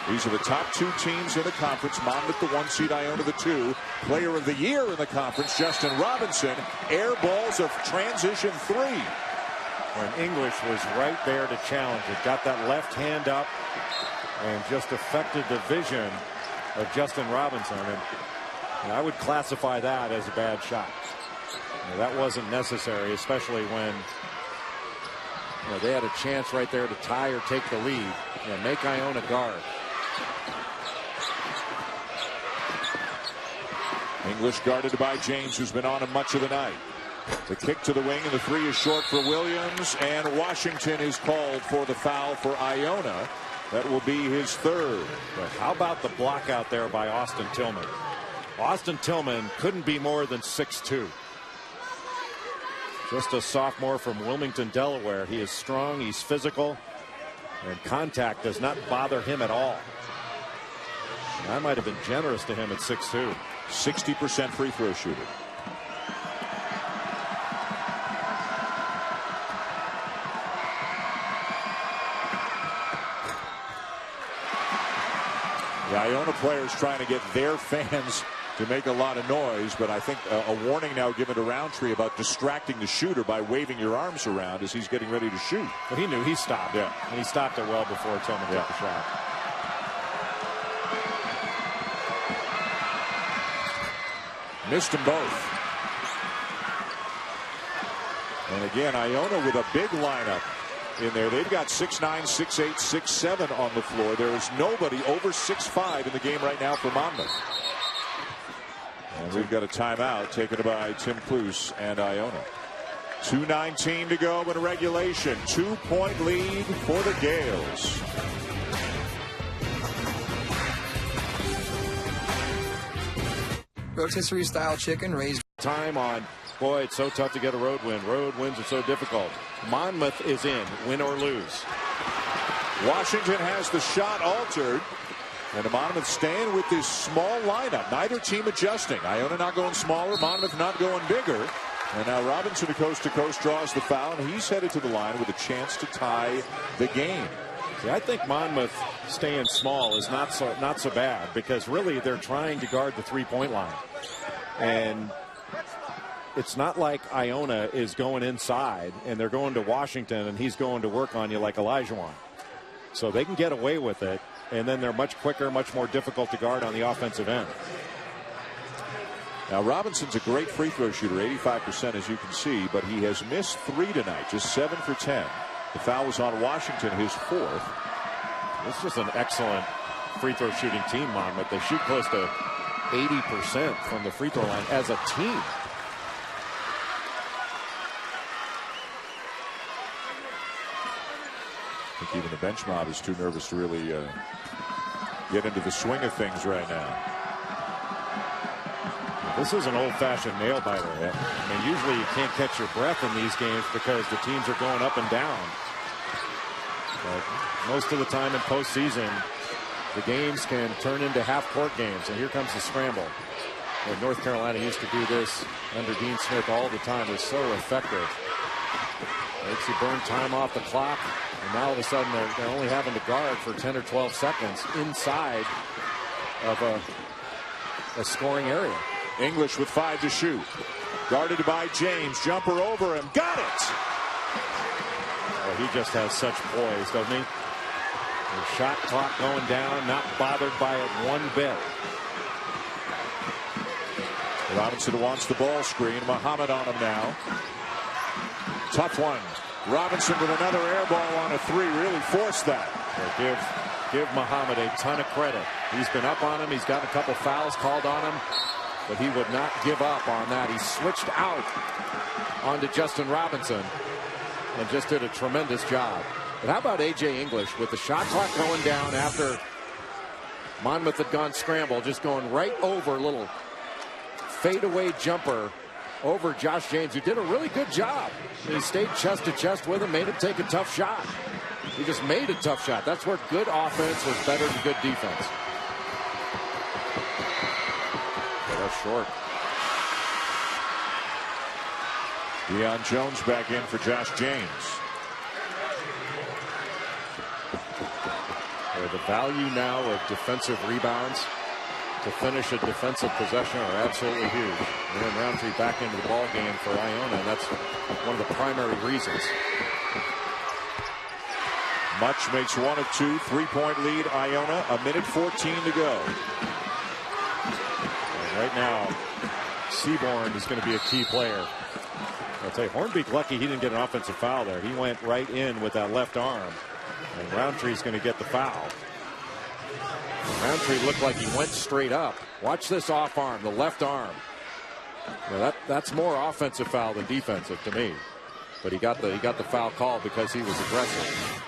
These are the top 2 teams in the conference. Monmouth, the 1 seed, Iona, the 2. Player of the year in the conference, Justin Robinson. Air balls of transition 3. When English was right there to challenge it. Got that left hand up and just affected the vision of Justin Robinson. And I would classify that as a bad shot. That wasn't necessary, especially when they had a chance right there to tie or take the lead. Make Iona guard. English guarded by James, who's been on him much of the night. The kick to the wing, and the 3 is short for Williams, and Washington is called for the foul for Iona. That will be his 3rd. But how about the block out there by Austin Tillman? Austin Tillman couldn't be more than 6'2". Just a sophomore from Wilmington, Delaware. He is strong, he's physical, and contact does not bother him at all. And I might have been generous to him at 6'2". 60% free throw shooter. The Iona players trying to get their fans to make a lot of noise, but I think a warning now given to Roundtree about distracting the shooter by waving your arms around as he's getting ready to shoot. But he knew he stopped. Yeah. And he stopped it well before Tillman took the shot. Missed them both. And again, Iona with a big lineup in there. They've got 6'9", 6'8", 6'7" on the floor. There is nobody over 6'5" in the game right now for Monmouth. And we've got a timeout taken by Tim Cluse and Iona. 2:19 to go in regulation. 2-point lead for the Gales. Rotisserie style chicken raised. Time on. Boy, it's so tough to get a road win. Road wins are so difficult. Monmouth is in, win or lose. Washington has the shot altered. And Monmouth staying with this small lineup. Neither team adjusting. Iona not going smaller. Monmouth not going bigger. And now Robinson to coast draws the foul. And he's headed to the line with a chance to tie the game. See, I think Monmouth staying small is not so bad, because really they're trying to guard the three-point line. And it's not like Iona is going inside and they're going to Washington and he's going to work on you like Olajuwon. So they can get away with it, and then they're much quicker, much more difficult to guard on the offensive end. Now Robinson's a great free throw shooter, 85% as you can see, but he has missed 3 tonight, just 7 for 10. The foul was on Washington, his 4th. This is just an excellent free throw shooting team, Monmouth. They shoot close to 80% from the free throw line as a team. I think even the bench mob is too nervous to really get into the swing of things right now. This is an old-fashioned nail-biter. I mean, usually you can't catch your breath in these games because the teams are going up and down. But most of the time in postseason, the games can turn into half-court games. And here comes the scramble. And North Carolina used to do this under Dean Smith all the time. It was so effective. Makes you burn time off the clock. And now all of a sudden they're only having to guard for 10 or 12 seconds inside of a scoring area. English with 5 to shoot. Guarded by James. Jumper over him. Got it! Oh, he just has such poise, doesn't he? The shot clock going down, not bothered by it one bit. Robinson wants the ball screen. Muhammad on him now. Tough one. Robinson with another air ball on a 3. Really forced that. So give Muhammad a ton of credit. He's been up on him. He's got a couple fouls called on him, but he would not give up on that. He switched out onto Justin Robinson and just did a tremendous job. But how about A.J. English with the shot clock going down after Monmouth had gone scramble, just going right over a little fadeaway jumper over Josh James, who did a really good job. He stayed chest to chest with him, made him take a tough shot. He just made a tough shot. That's where good offense was better than good defense. But that's short. Deion Jones back in for Josh James. The value now of defensive rebounds to finish a defensive possession are absolutely huge. Aaron Roundtree back into the ball game for Iona, and that's one of the primary reasons. Much makes one of two. 3-point lead, Iona. 1:14 to go. And right now, Seaborn is going to be a key player. I'll tell you, Hornbeek lucky he didn't get an offensive foul there. He went right in with that left arm. And Roundtree's going to get the foul. Roundtree looked like he went straight up. Watch this off arm, the left arm. You know, that's more offensive foul than defensive to me. But he got the foul call because he was aggressive.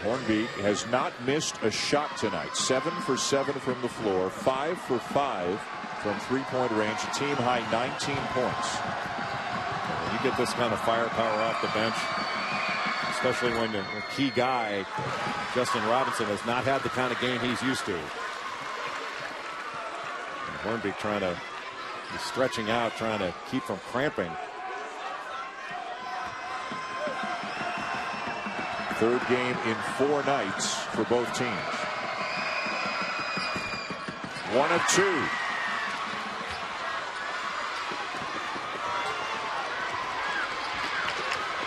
Hornbeek has not missed a shot tonight. 7 for 7 from the floor. 5 for 5 from 3-point range. A team high 19 points. When you get this kind of firepower off the bench, especially when the key guy, Justin Robinson, has not had the kind of game he's used to. And Hornbeek trying to, he's stretching out, trying to keep from cramping. Third game in 4 nights for both teams. 1 of 2.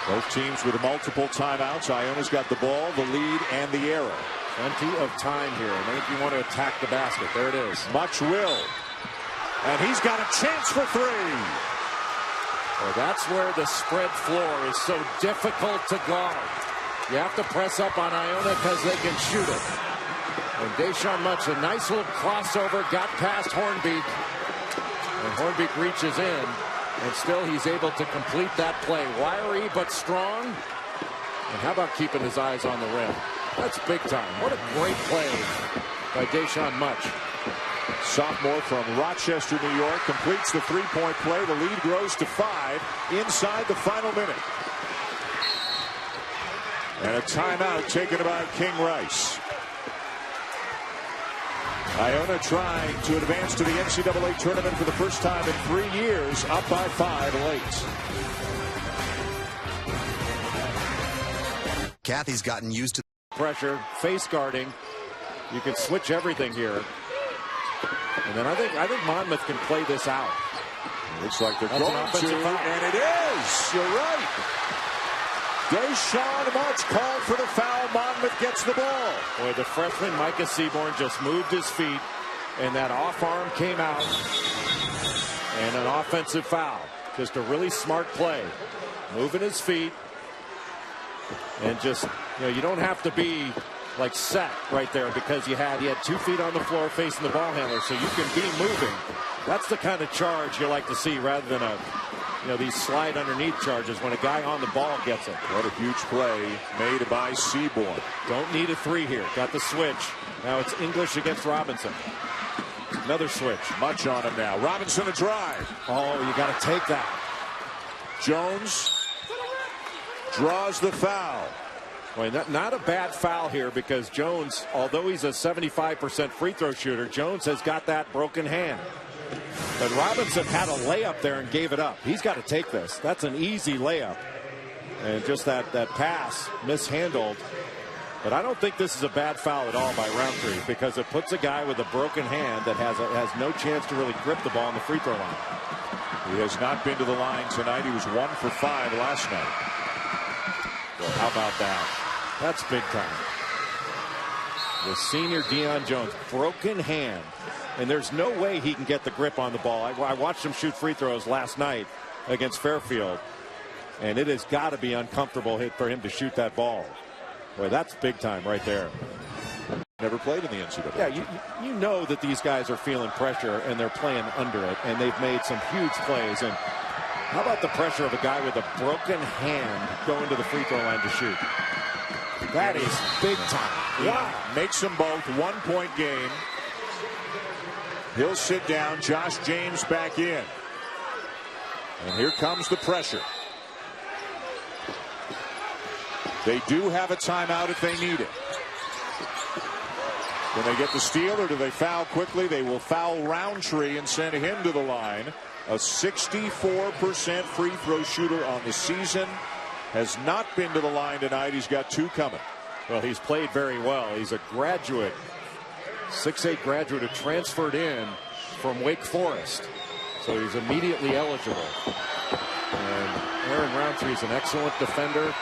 Both teams with multiple timeouts. Iona's got the ball, the lead, and the arrow. Plenty of time here. And if you want to attack the basket, there it is. Much will. And he's got a chance for 3. Well, that's where the spread floor is so difficult to guard. You have to press up on Iona because they can shoot it. And Deshaun Much, a nice little crossover, got past Hornbeek. And Hornbeek reaches in. And still he's able to complete that play. Wiry but strong. And how about keeping his eyes on the rim? That's big time. What a great play by Deshaun Much. Sophomore from Rochester, New York, completes the 3-point play. The lead grows to 5 inside the final minute. And a timeout taken by King Rice. Iona trying to advance to the NCAA tournament for the first time in 3 years, up by 5 late. Kathy's gotten used to pressure, face guarding. You can switch everything here. And then I think Monmouth can play this out. Looks like they're going to, and it is. You're right. Deshaun Much called for the foul. Monmouth gets the ball. Boy, the freshman Micah Seaborn just moved his feet, and that off arm came out. And an offensive foul. Just a really smart play. Moving his feet. And just, you know, you don't have to be like set right there because he had 2 feet on the floor facing the ball handler, so you can be moving. That's the kind of charge you like to see rather than these slide underneath charges when a guy on the ball gets it. What a huge play made by Seaborn. Don't need a 3 here. Got the switch. Now it's English against Robinson. Another switch. Much on him now. Robinson a drive. Oh, you got to take that. Jones draws the foul. Boy, not a bad foul here because Jones, although he's a 75% free throw shooter, Jones has got that broken hand. But Robinson had a layup there and gave it up. He's got to take this. That's an easy layup. And just that pass mishandled. But I don't think this is a bad foul at all by Roundtree because it puts a guy with a broken hand that has no chance to really grip the ball on the free throw line. He has not been to the line tonight. He was 1 for 5 last night. Well, how about that? That's big time. The senior Deion Jones, broken hand. And there's no way he can get the grip on the ball. I watched him shoot free throws last night against Fairfield. And it has got to be uncomfortable for him to shoot that ball. Boy, that's big time right there. never played in the NCAA. Yeah, you know that these guys are feeling pressure and they're playing under it, and they've made some huge plays. And how about the pressure of a guy with a broken hand going to the free throw line to shoot? That is big time. Wow. Makes them both 1-point game. He'll sit down. Josh James back in. And here comes the pressure. They do have a timeout if they need it. Can they get the steal, or do they foul quickly? They will foul Roundtree and send him to the line. A 64% free throw shooter on the season. Has not been to the line tonight. He's got 2 coming. Well, he's played very well. He's a graduate, 6'8" graduate who transferred in from Wake Forest. So he's immediately eligible. And Aaron Roundtree is an excellent defender.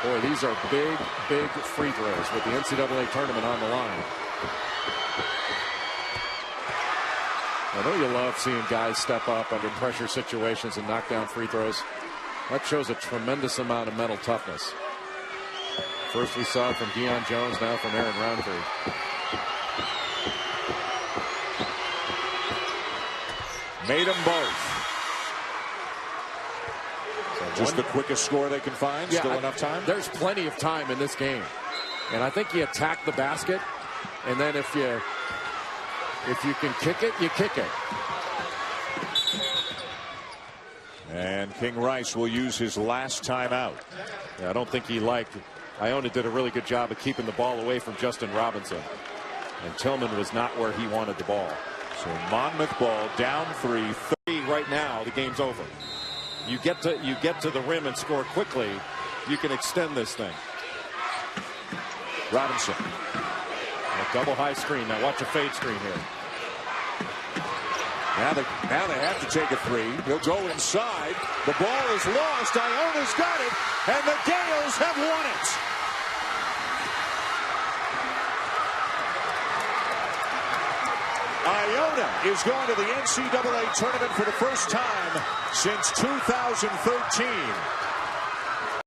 Boy, these are big, big free throws with the NCAA tournament on the line. I know you love seeing guys step up under pressure situations and knock down free throws. That shows a tremendous amount of mental toughness. First we saw it from Deion Jones, now from Aaron Roundtree. Made them both. So just the quickest score they can find. Yeah, Still enough time? There's plenty of time in this game. And I think you attack the basket, and then if you can kick it, you kick it. And King Rice will use his last timeout. Yeah, I don't think he liked it. Iona did a really good job of keeping the ball away from Justin Robinson. And Tillman was not where he wanted the ball. So Monmouth ball down 3. Right now, the game's over. You get to the rim and score quickly, you can extend this thing. Robinson. A double high screen. Now watch a fade screen here. Now they have to take a 3. He'll go inside. The ball is lost. Iona's got it, and the Gales have won it. Iona is going to the NCAA tournament for the first time since 2013.